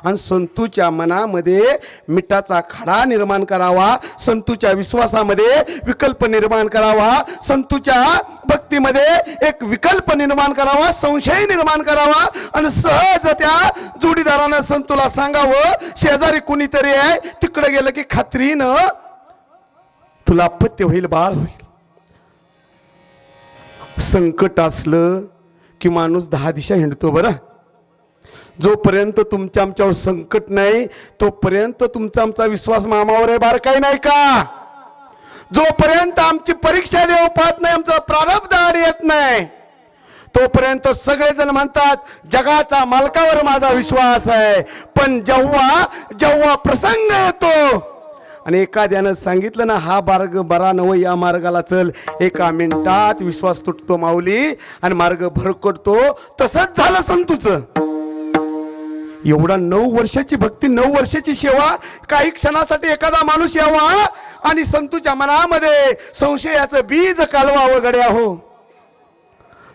आणि संतूच्या मनामध्ये मिठाचा खडा निर्माण करावा, संतूच्या विश्वासामध्ये विकल्प निर्माण करावा, संतूच्या भक्तीमध्ये एक विकल्प निर्माण करावा, संशय निर्माण करावा आणि सहज त्या जोडीदारानं संतूला सांगावं, शेजारी कुणीतरी आहे, तिकडे गेलं की खात्रीनं तुला अपत्य होईल, बाळ होईल. संकट असलं की माणूस 10 दिशा हिंडतो. बरं, जोपर्यंत तुमच्या आमच्यावर संकट नाही तोपर्यंत तुमचा आमचा विश्वास मामावर आहे, बारकाई नाही का? जोपर्यंत आमची परीक्षा देव पाहत नाही, आमचं प्रारब्ध आड येत नाही, तोपर्यंत सगळेजण म्हणतात जगाचा मालकावर माझा विश्वास आहे. पण जेव्हा जेव्हा प्रसंग येतो आणि एखाद्यानं सांगितलं ना, हा मार्ग बरा नव, या मार्गाला चल, एका मिनिटात विश्वास तुटतो माऊली आणि मार्ग भरकटतो. तसंच झालं संतूचं. एवढा 9 वर्षाची भक्ती, 9 वर्षाची सेवा, काही क्षणासाठी एखादा माणूस यावा आणि संतूच्या मनामध्ये संशयाचं बीज कालवावं गड्या हो.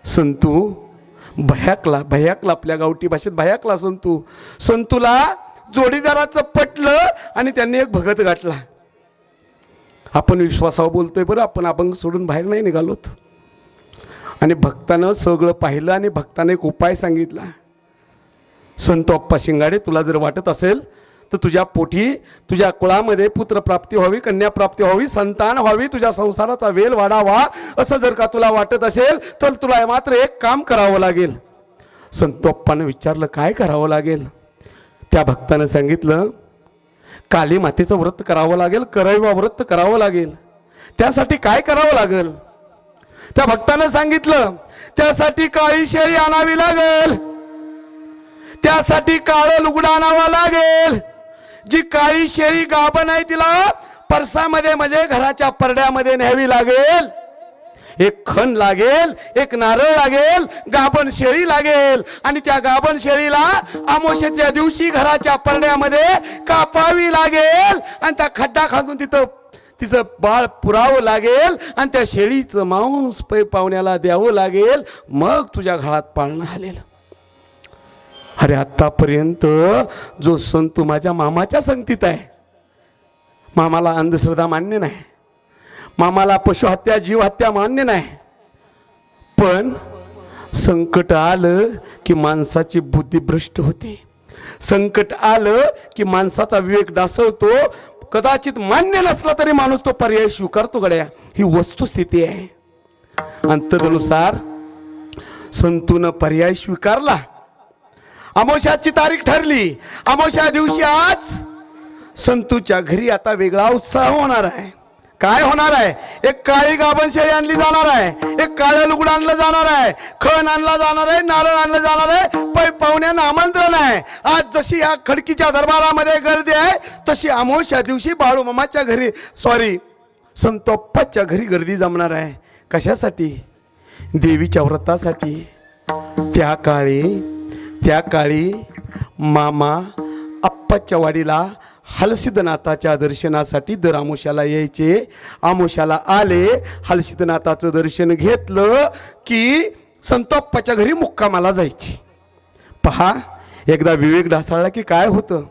संतू भयाकला आपल्या गावठी भाषेत भयाकला संतूला जोडीदाराचं पटलं आणि त्यांनी एक भगत गाठला. आपण विश्वासावर बोलतोय बरं, आपण अभंग सोडून बाहेर नाही निघालोत. आणि भक्तानं सगळं पाहिलं आणि भक्ताने एक उपाय सांगितला. संत अप्पा शिंगाडे, तुला जर वाटत असेल तर तुझ्या पोटी, तुझ्या कुळामध्ये पुत्रप्राप्ती व्हावी, कन्याप्राप्ती व्हावी, संतान व्हावी, तुझ्या संसाराचा वेल वाढावा, असं जर का तुला वाटत असेल तर तुला मात्र एक काम करावं लागेल. संत अप्पानं विचारलं, काय करावं लागेल? त्या भक्तानं सांगितलं, काली मातेचं व्रत करावं लागेल, करैवा व्रत करावं लागेल. त्यासाठी काय करावं लागेल? त्या भक्तानं सांगितलं, त्यासाठी काळी शेळी आणावी लागेल, त्यासाठी काळं लुगडं आणावं लागेल. जी काळी शेळी गाभण आहे तिला परसामध्ये म्हणजे घराच्या परड्यामध्ये न्यावी लागेल. एक खण लागेल, एक नारळ लागेल, गाभण शेळी लागेल आणि त्या गाभण शेळीला अमावस्येच्या दिवशी घराच्या परड्यामध्ये कापावी लागेल आणि त्या खड्डा खांदून तिचं बाळ पुरावं लागेल आणि त्या शेळीचं मांस पाहुण्याला द्यावं लागेल. मग तुझ्या घरात पाळणं हालेल. अरे, आतापर्यंत जो संत माझ्या मामाच्या संगतीत आहे, मामाला अंधश्रद्धा मान्य नाही, मामाला पशुहत्या जीवहत्या मान्य नाही, पण संकट आलं की माणसाची बुद्धी भ्रष्ट होते, संकट आलं की माणसाचा विवेक ढासळतो. कदाचित मान्य नसला तरी माणूस तो पर्याय स्वीकारतो गड्या, ही वस्तुस्थिती आहे. आणि तदनुसार संतून पर्याय स्वीकारला. अमावस्याची तारीख ठरली. अमावस्या दिवशी आज संतूच्या घरी आता वेगळा उत्साह होणार आहे. काय होणार आहे? एक काळी गाभण शेळी आणली जाणार आहे, एक काळं लुगडं आणलं जाणार आहे, खण आणला जाणार आहे, नारळ आणलं जाणार आहे, पाहुण्यांना आमंत्रण आहे. आज जशी या खडकीच्या दरबारामध्ये गर्दी आहे तशी अमावस्या दिवशी बाळूमामाच्या घरी, संत अप्पाच्या घरी गर्दी जमणार आहे. कशासाठी? देवीच्या व्रतासाठी. त्या काळी मामा अप्पाच्या वाडीला हलसिद्धनाथाच्या दर्शनासाठी दर आमोशाला यायचे. आमोशाला आले, हलसिद्धनाथाचं दर्शन घेतलं की संत अप्पाच्या घरी मुक्कामाला जायचे. पहा, एकदा विवेक ढासळला की काय होतं.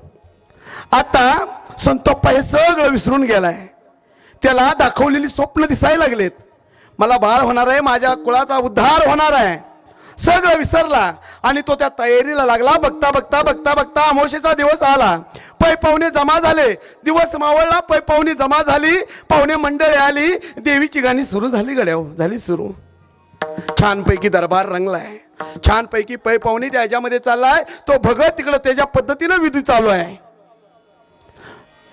आता संतोप्पा हे सगळं विसरून गेलाय. त्याला दाखवलेली स्वप्न दिसायला लागलेत. मला बाळ होणार आहे, माझ्या कुळाचा उद्धार होणार आहे, सगळं विसरला आणि तो त्या तयारीला लागला. बघता बघता बघता बघता अमावस्येचा दिवस आला. पै पाहुणे जमा झाले. दिवस मावळला, पै पाहुणे जमा झाली, पाहुणे मंडळी आली, देवीची गाणी सुरू झाली. गड्याव झाली सुरू. छानपैकी दरबार रंगलाय. छानपैकी पै पाहुणे त्याच्यामध्ये चाललाय. तो भगत तिकडं त्याच्या पद्धतीनं विधी चालू आहे.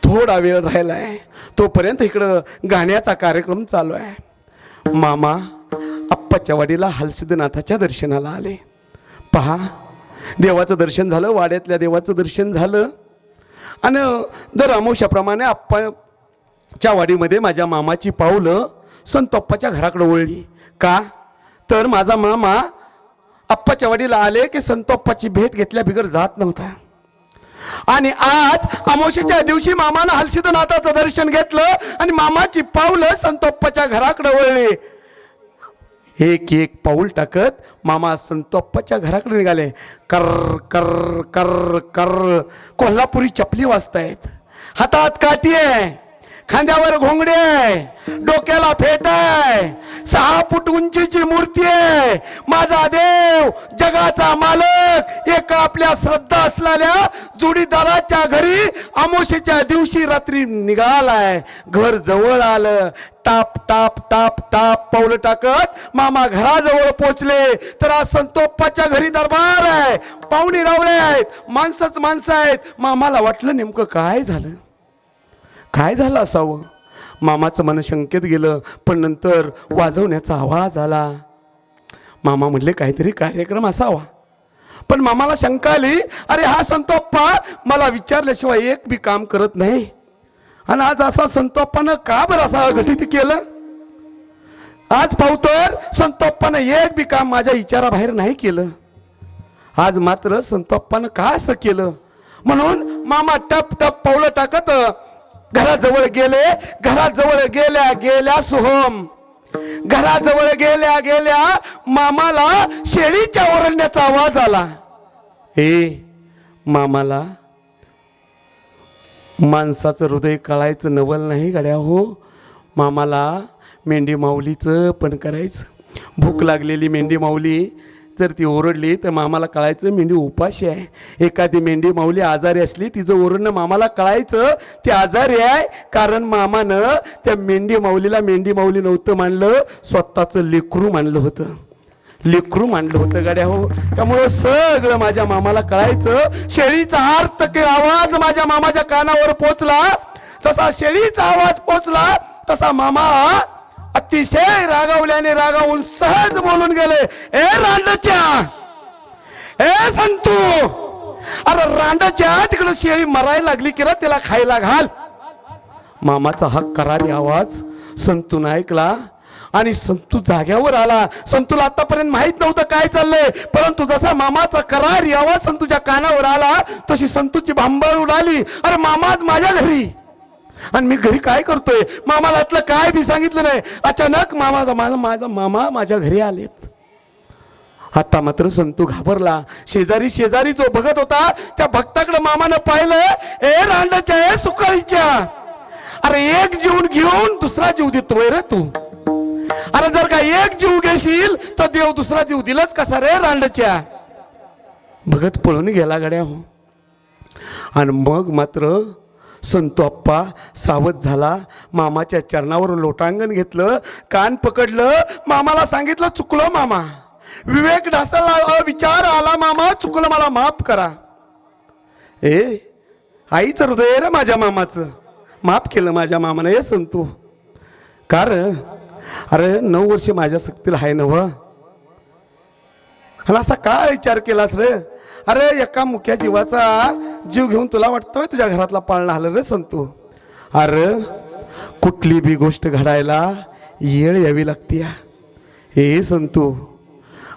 थोडा वेळ राहिलाय तोपर्यंत इकडं गाण्याचा कार्यक्रम चालू आहे. मामा आप्पाच्या वाडीला हलसिद्धनाथाच्या दर्शनाला आले. पहा, देवाचं दर्शन झालं, वाड्यातल्या देवाचं दर्शन झालं आणि दर अमावस्याप्रमाणे आप्पाच्या वाडीमध्ये माझ्या मामाची पावलं संतोप्पाच्या घराकडे वळली. का तर माझा मामा आप्पाच्या वाडीला आले की संतोप्पाची भेट घेतल्या बिगर जात नव्हता. आणि आज अमावस्येच्या दिवशी मामानं हलसिद्धनाथाचं दर्शन घेतलं आणि मामाची पावलं संतोप्पाच्या घराकडे वळली. एक एक पाऊल टाकत मामा संतोप्पाच्या घराकडे निघाले. कर कर कर कर कोल्हापुरी चपली वाजतायत, हातात काठी आहे, खांद्यावर घोंगडे आहे, डोक्याला फेट आहे, 6 फूट उंचीची मूर्ती आहे. माझा देव, जगाचा मालक, एका आपल्या श्रद्धा असलेल्या जोडीदाराच्या घरी अमावस्येच्या दिवशी रात्री निघालाय. घर जवळ आलं. टाप टाप टाप टाप पावलं टाकत मामा घराजवळ पोचले तर आज संतोप्पाच्या घरी दरबार आहे, पाहुणे रावळे आहेत, माणसंच माणसं आहेत. मामाला वाटलं नेमकं काय झालं, काय झालं असावं. मामाचं मन शंकेत गेलं. पण नंतर वाजवण्याचा आवाज आला. मामा म्हणले काहीतरी कार्यक्रम असावा. पण मामाला शंका आली, अरे हा संतोप्पा मला विचारल्याशिवाय एक बी काम करत नाही. आणि आज असा संतोप्पानं का बरं असा घटित केलं. आज पावतर संतोप्पानं एक बी काम माझ्या विचाराबाहेर नाही केलं. आज मात्र संतोप्पानं का असं केलं. म्हणून मामा टप टप पावलं टाकत घराजवळ गेले. घराजवळ गेल्या गेल्या सोहम, घराजवळ गेल्या गेल्या मामाला शेळीच्या ओरडण्याचा आवाज आला. मामाला माणसाचं हृदय कळायचं नवल नाही गड्या हो. मामाला मेंढी माऊलीचं पण करायचं. भूक लागलेली मेंढी माऊली जर ती ओरडली तर मामाला कळायचं मेंढी उपाशी आहे. एखादी मेंढी माऊली आजारी असली, तिचं ओरडणं मामाला कळायचं ती आजारी आहे. कारण मामानं त्या मेंढी माऊलीला मेंढी माऊली नव्हतं मानलं, स्वतःचं लेकरू मानलं होतं. लेकरू मानलं होतं गाड्या हो. त्यामुळं सगळं माझ्या मामाला कळायचं. शेळीचा आर्तक आवाज माझ्या मामाच्या कानावर पोचला. जसा शेळीचा आवाज पोचला तसा मामा अतिशय रागावल्याने रागावून सहज बोलून गेले. ए रांडच्या, ए संतू, अरे रांडच्या, तिकडं शेळी मरायला लागली की त्याला खायला घाल. मामाचा हा करारी आवाज संतून ऐकला आणि संतू जाग्यावर आला. संतूला आतापर्यंत माहित नव्हतं काय चाललंय, परंतु जसा मामाचा करारी आवाज संतूच्या कानावर आला तशी संतूची भांबळ उडाली. अरे मामाच माझ्या घरी आणि मी घरी काय करतोय. मामाला आतलं काय बी सांगितलं नाही. अचानक मामा माझ्या घरी आलेत. आता मात्र संतू घाबरला. शेजारी जो बघत होता त्या भक्ताकडे मामानं पाहिलं. ए रांडाच्या, ए सुकाळीच्या, अरे एक जीव घेऊन दुसरा जीव देतोय रे तू. अरे जर का एक जीव घेशील तर देव दुसरा जीव दिलंच कसा रे रांडच्या. भगत पळून गेला गड्या हो. आणि मग मात्र संतोप्पा सावध झाला. मामाच्या चरणावर लोटांगण घेतलं, कान पकडलं. मामाला सांगितलं चुकलो मामा, विवेक ढासळला, विचार आला मामा, चुकलं, मला माफ करा. आईचं हृदय रे माझ्या मामाचं. माफ केलं माझ्या मामानं. हे संतू कार, अरे 9 वर्ष माझ्या सक्तीला आहे नव. आणि असा काय विचार केलास रे. अरे एका मुख्या जीवाचा जीव घेऊन तुला वाटतोय तुझ्या घरातला पाळणा आलं रे संतू. अरे कुठली बी गोष्ट घडायला येळ यावी लागते. हे संतू,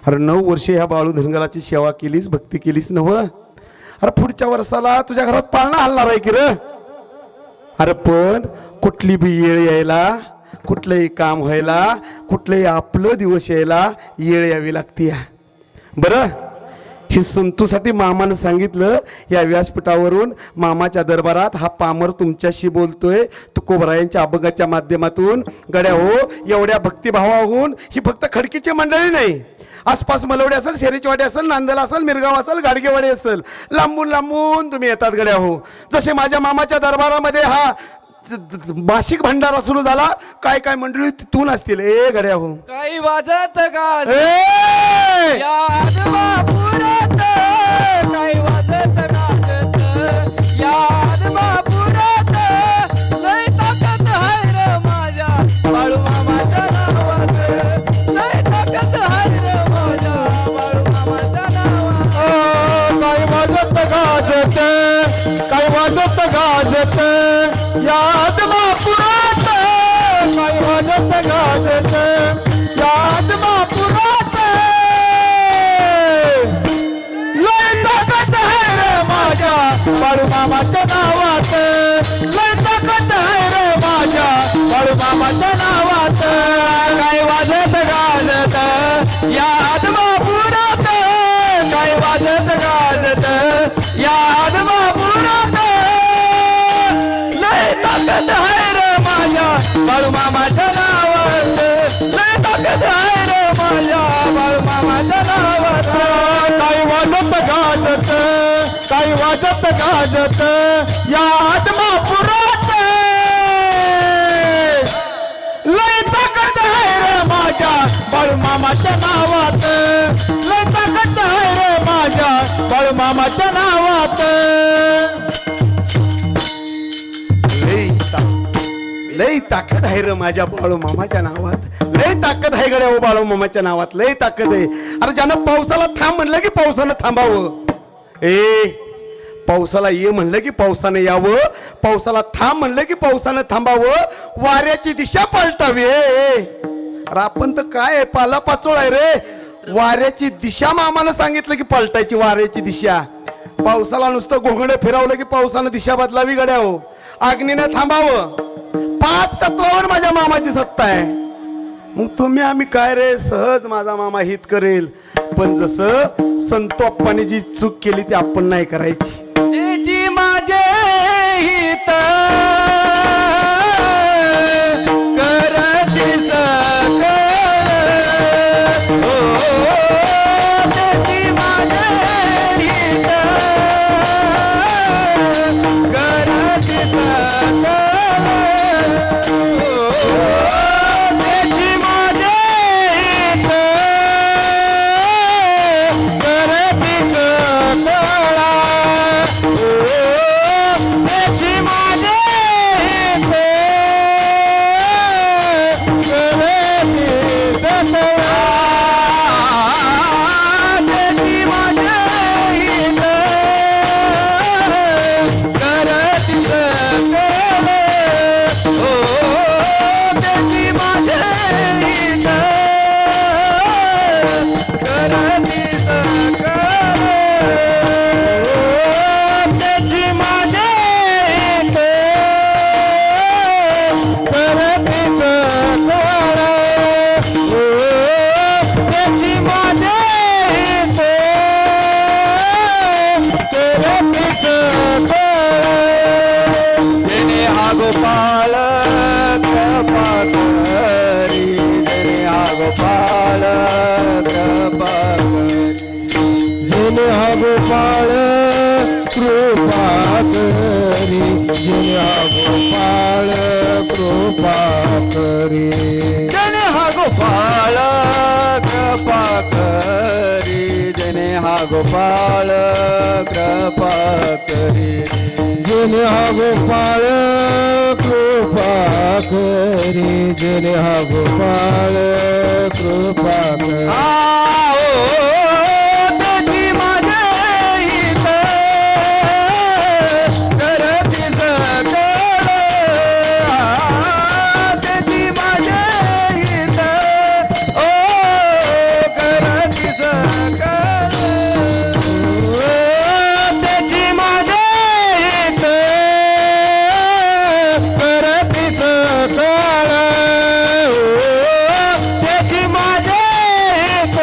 अरे 9 वर्षे ह्या बाळू धनगराची सेवा केलीस, भक्ती केलीस नव. अरे पुढच्या वर्षाला तुझ्या घरात पाळणा हलणार आहे की रे. अरे पण कुठली बी येळ यायला, कुठलंही काम व्हायला, कुठलंही आपलं दिवस यायला येळ यावी लागते. बरं हे संतूसाठी मामानं सांगितलं. या व्यासपीठावरून मामाच्या दरबारात हा पामर तुमच्याशी बोलतोय तुकोबरायांच्या अभंगाच्या माध्यमातून. गड्या हो, एवढ्या भक्तिभावाहून ही फक्त खडकीची मंडळी नाही, आसपास मलवडी असेल, शेरीचवाडी असेल, नांदल असेल, मिरगाव असेल, गाडगेवाडी असेल, लांबून लांबून तुम्ही येतात गड्या हो. जसे माझ्या मामाच्या दरबारामध्ये हा मासिक भंडारा सुरू झाला, काय काय मंडळी तिथून असतील. ए गड्या हो, काही वाजत गाज ए या आदमापुरात, काही वाजत गाजत या आदमापुरात. लय ताकद हाय रे माझ्या बाळू मामाच्या नावात, लय ताकद हाय रे माझ्या बाळू मामाच्या नावात. काही वाजत गाजत, काही वाजत गाजत या आदमापुरात, काही वाजत गाजत या आदमापुरात. लय ताकद आहे रे माझ्या बाळू मामाच्या नावात, लय ताकद आहे रे माझ्या बाळू मामाच्या नावात. काय वाजत गाजत या आदमापुरात, काय वाजत गाजत या आदमापुरात. लय ताकद आहे रे माझ्या बाळू मामाच्या नावात, लय ताकद आहे रे माझ्या बाळू मामाच्या नावात. काही वाजत गाजत, काही वाजत गाजत या आदमापुरात. लय ताकद आहे रे माझ्या बाळू मामाच्या नावात, लय ताकद आहे रे माझ्या बाळू मामाच्या नावात. लय ताकद आहे रे माझ्या बाळू मामाच्या नावात, लय ताकद आहे गड्या हो बाळू मामाच्या नावात, लय ताकद आहे. अरे ज्यानं पावसाला थांब म्हणलं की पावसानं थांबावं. ए पावसाला ये म्हणलं की पावसानं यावं, पावसाला थांब म्हणलं की पावसानं थांबावं, वाऱ्याची दिशा पालटावी. अरे आपण तर काय आहे, पाला पाचोळ आहे रे. वाऱ्याची दिशा मामानं सांगितलं की पलटायची, वाऱ्याची दिशा. पावसाला नुसतं घोंगडे फिरवलं की पावसानं दिशा बदलावी गड्या हो. अग्नीनं थांबावं. 5 तत्वावर माझ्या मामाची सत्ता आहे. मग तुम्ही आम्ही काय रे, सहज माझा मामा हित करेल. पण जसं संतो अप्पाने जी चूक केली ती आपण नाही करायची. त्याची माझे हित करती सकळ, हो त्याची माझे हित करती सकळ, हो त्याची माझे हित करती सकळ. त्याची माझे हित करती सकळ, त्याची माझे हित करती सकळ, हो त्याची माझे हित करती सकळ. त्याची माझे हित करती सकळ, हो त्याची माझे हित करती सकळ. जेणे हा गोपाळ कृपा करी, जेणे हा गोपाळ कृपा करी, जेणे हा गोपाळ कृपा करी, जेणे हा गोपाळ कृपा करी, जेणे हा गोपाळ कृपा करी, जेणे हा गोपाळ कृपा करी, जेणे हा गोपाळ कृपा करी, जेणे हा गोपाळ कृपा करी. त्याची माझे हित करती सकळ, त्याची माझे हित ओ करती सकळ, त्याची माझे हित करती सकळ, त्याची माझे हित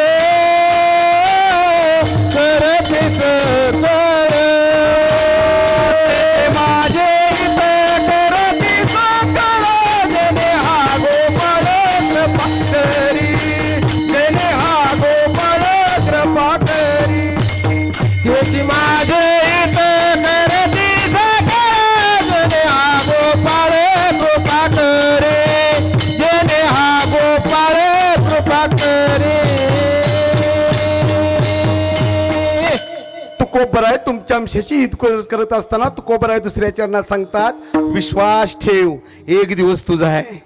तुकोबराय तुमच्या अंशाची हित करत असताना तुकोबराय दुसऱ्या चरणात सांगतात विश्वास ठेव, एक दिवस तुझा आहे.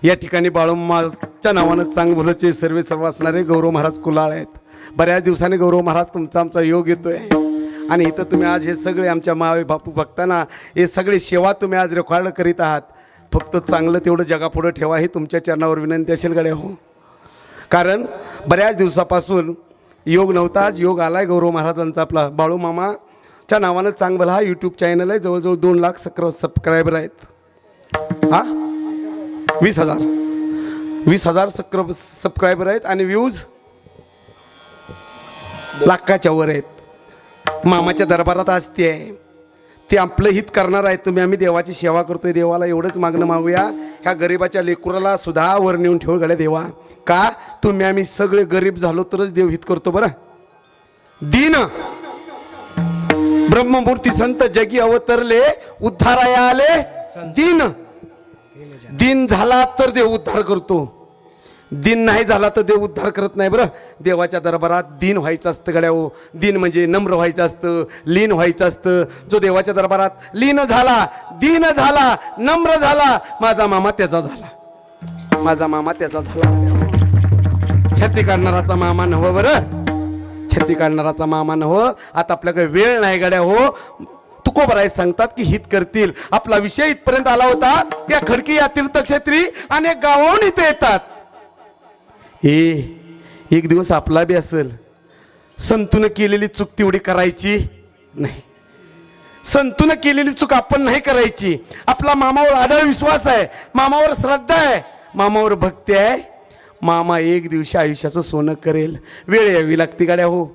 या ठिकाणी बाळूमाच्या नावानं चांगभुलचे सर्व असणारे गौरव महाराज कुलाळ आहेत. बऱ्याच दिवसांनी गौरव महाराज तुमचा आमचा योग येतोय आणि इथं तुम्ही आज हे सगळे आमच्या मावे बापू भक्तांना हे सगळे सेवा तुम्ही आज रेकॉर्ड करीत आहात. फक्त चांगलं तेवढं जगापुढं ठेवा ही तुमच्या चरणावर विनंती असेल गड्या हो. कारण बऱ्याच दिवसापासून योग नव्हता, आज योग आलाय. गौरव महाराजांचा आपला बाळूमामाच्या नावानं चांगभला हा यूट्यूब चॅनल आहे. जवळजवळ 2 लाख सबस्क्रायबर आहेत. हा 20,000 सबस्क्रायबर आहेत आणि व्ह्यूज लाखाच्या वर आहेत. मामाच्या दरबारात आज ते आहे, ते आपलं हित करणार आहे. तुम्ही आम्ही देवाची सेवा करतोय. देवाला एवढंच मागणं मागूया, ह्या गरीबाच्या लेकुराला सुद्धा वर नेऊन ठेव गड्या देवा. का तुम्ही आम्ही सगळे गरीब झालो तरच देव हित करतो. बरं दीन ब्रह्ममूर्ती संत जगी अवतरले उद्धाराया आले दीन. दिन झाला तर देव उद्धार करतो, दिन नाही झाला तर देव उद्धार करत नाही. बरं देवाच्या दरबारात दिन व्हायचं असतं गड्या हो. दिन म्हणजे नम्र व्हायचं असतं, लीन व्हायचं असतं. जो देवाच्या दरबारात लीन झाला, दीन झाला, नम्र झाला, माझा मामा त्याचा झाला. माझा मामा त्याचा झाला. छत्ती काढणाराचा मामा नव्ह. बरं छत्ती काढणाराचा मामा नव्ह. आता आपल्याकडे वेळ नाही गड्या हो. तुकोबराय सांगतात की हित करतील. आपला विषय इथपर्यंत आला होता. या खडकी या तीर्थक्षेत्री अनेक गावाहून इथे येतात. एक दिवस आपला बी असेल. संतून केलेली चूक तेवढी करायची नाही. संतून केलेली चूक आपण नाही करायची. आपला मामावर आढळ विश्वास आहे, मामावर श्रद्धा आहे, मामावर भक्ती आहे. मामा एक दिवशी आयुष्याचं सोनं करेल. वेळ यावी लागते गाड्या हो.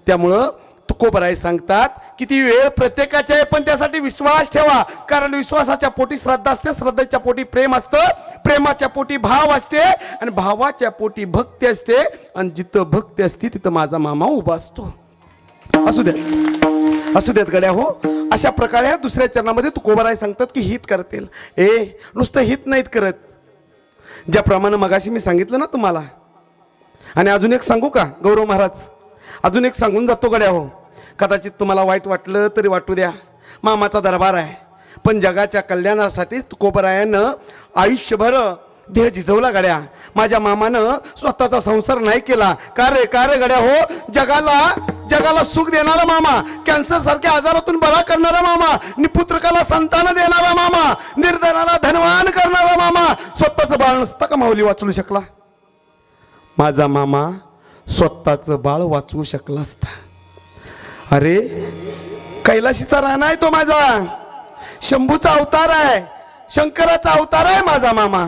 त्यामुळं तुकोबराय सांगतात की ती वेळ प्रत्येकाची आहे, पण त्यासाठी विश्वास ठेवा. कारण विश्वासाच्या पोटी श्रद्धा असते, श्रद्धेच्या पोटी प्रेम असतं, प्रेमाच्या पोटी भाव असते आणि भावाच्या पोटी भक्ती असते. आणि जिथं भक्ती असते तिथं माझा मामा उभा असतो. असू देत गड्या हो. अशा प्रकारे दुसऱ्या चरणामध्ये तुकोबराय सांगतात की हित करतील. नुसतं हित नाहीत करत, ज्याप्रमाणे मगाशी मी सांगितलं ना तुम्हाला. आणि अजून एक सांगू का गौरव महाराज, अजून एक सांगून जातो गड्या हो. कदाचित तुम्हाला वाईट वाटलं तरी वाटू द्या. मामाचा दरबार आहे, पण जगाच्या कल्याणासाठी तुकोबरायानं आयुष्यभर देह झिजवला गड्या. माझ्या मामानं स्वतःचा संसार नाही केला. का रे गड्या हो. जगाला सुख देणारा मामा, कॅन्सर सारख्या आजारातून बरा करणारा मामा, निपुत्रकाला संतान देणारा मामा, निर्धनाला धनवान करणारा मामा, स्वतःचं बाळ नसता का माऊली वाचवू शकला. माझा मामा स्वतःचं बाळ वाचवू शकला असता. अरे कैलाशीचा राणा आहे तो माझा, शंभूचा अवतार आहे, शंकराचा अवतार आहे माझा मामा.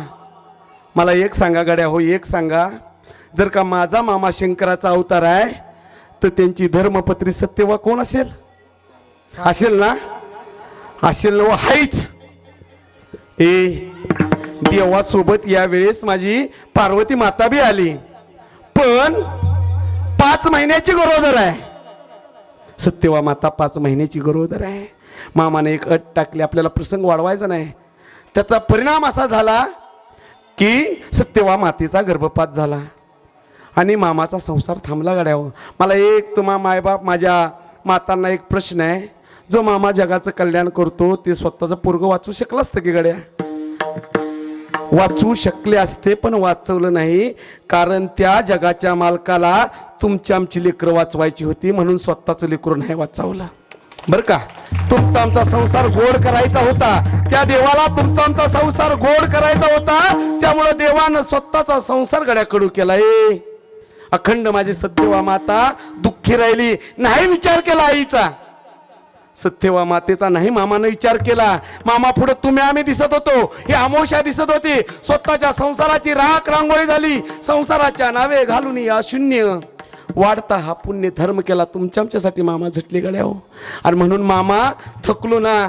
मला एक सांगा गड्या हो, एक सांगा, जर का माझा मामा शंकराचा अवतार आहे तर त्यांची धर्मपत्री सत्यवा कोण असेल? असेल ना? असेल ना? हायच. देवासोबत यावेळेस माझी पार्वती माता बी आली, पण 5 महिन्याची गरोदर आहे. सत्यवा माता 5 महिन्याची गरोदर आहे. मामाने एक अट टाकली, आपल्याला प्रसंग वाढवायचा नाही. त्याचा परिणाम असा झाला की सत्यवा मातेचा गर्भपात झाला आणि मामाचा संसार थांबला गड्या हो. मला एक तुम्हा मायबाप माझ्या मातांना एक प्रश्न आहे. जो मामा जगाचं कल्याण करतो ते स्वतःचं पोरगं वाचवू शकलं असतं की गड्या? वाचवू शकले असते, पण वाचवलं नाही. कारण त्या जगाच्या मालकाला तुमची आमची लेकरं वाचवायची होती, म्हणून स्वतःचं लेकरं नाही वाचवलं. बरं का? तुमचा आमचा संसार गोड करायचा होता, त्या देवाला तुमचा आमचा संसार गोड करायचा होता. त्यामुळे देवानं स्वतःचा संसार गड्याकडू केलाय. अखंड माझी सत्यवा माता दुःखी राहिली, नाही विचार केला आईचा. सत्यवा मातेचा नाही मामानं विचार केला. मामा पुढे तुम्ही आम्ही दिसत होतो, ही अमोशा दिसत होती. स्वतःच्या संसाराची राख रांगोळी झाली. संसाराच्या नावे घालून या शून्य वाढता हा पुण्य धर्म केला. तुमच्या आमच्यासाठी मामा झटले गड्या हो. आणि म्हणून मामा थकलो ना.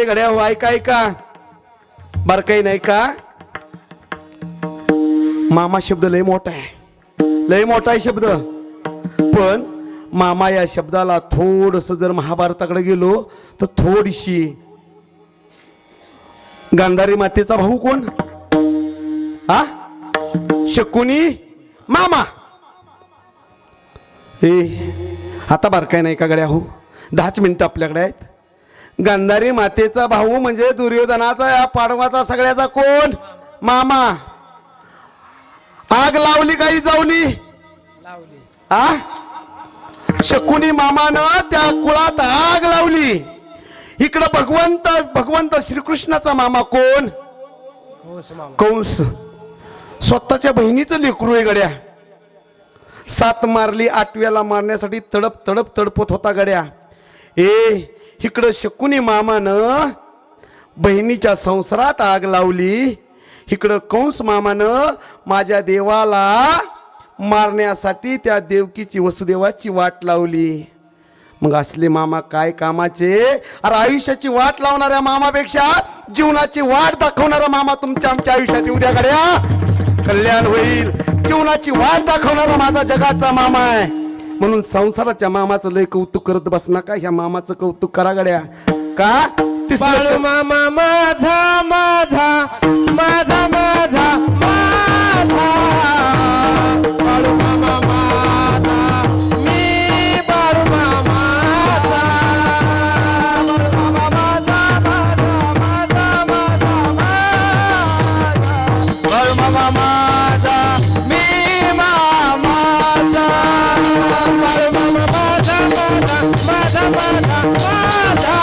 गड्या हो, ऐका बारकाई नाही का? मामा शब्द लय मोठा आहे, लय मोठा आहे शब्द. पण मामा या शब्दाला थोडंसं जर महाभारताकडे गेलो तर थोडीशी गांधारी मातेचा भाऊ कोण? शकुनी मामा. आता बारकाय नाही का गड्या हो, 10च मिनिटं आपल्याकडे आहेत. गांधारी मातेचा भाऊ म्हणजे दुर्योधनाचा, या पाडवाचा सगळ्याचा कोण? मामा. आग लावली काही जावली आ शकुनी मामानं त्या कुळात आग लावली. इकडं भगवंत श्रीकृष्णाचा मामा कोण? कंस. स्वतःच्या बहिणीचं लेकरू आहे गड्या. 7 मारली, 8व्याला मारण्यासाठी तडपत होता गड्या. इकडं शकुनी मामानं बहिणीच्या संसारात आग लावली, इकडं कंस मामानं माझ्या देवाला मारण्यासाठी त्या देवकीची वसुदेवाची वाट लावली. मग असले मामा काय कामाचे? अरे आयुष्याची वाट लावणाऱ्या मामापेक्षा जीवनाची वाट दाखवणारा मामा तुमच्या आमच्या आयुष्यात येऊ द्या गड्या, कल्याण होईल. जीवनाची वाट दाखवणारा माझा जगाचा मामा आहे. म्हणून संसाराच्या मामाचं लय कौतुक करत बस नका, ह्या मामाचं कौतुक करा गड्या. का? बाळू मामा माझा माझा माझा माझा माझा, बाळू मामा माझा, मी बाळू मामाचा, बाळू मामा माझा माझा माझा माझा, बाळू मामा माझा, मी मामाचा, बाळू मामा माझा माझा माझा माझा,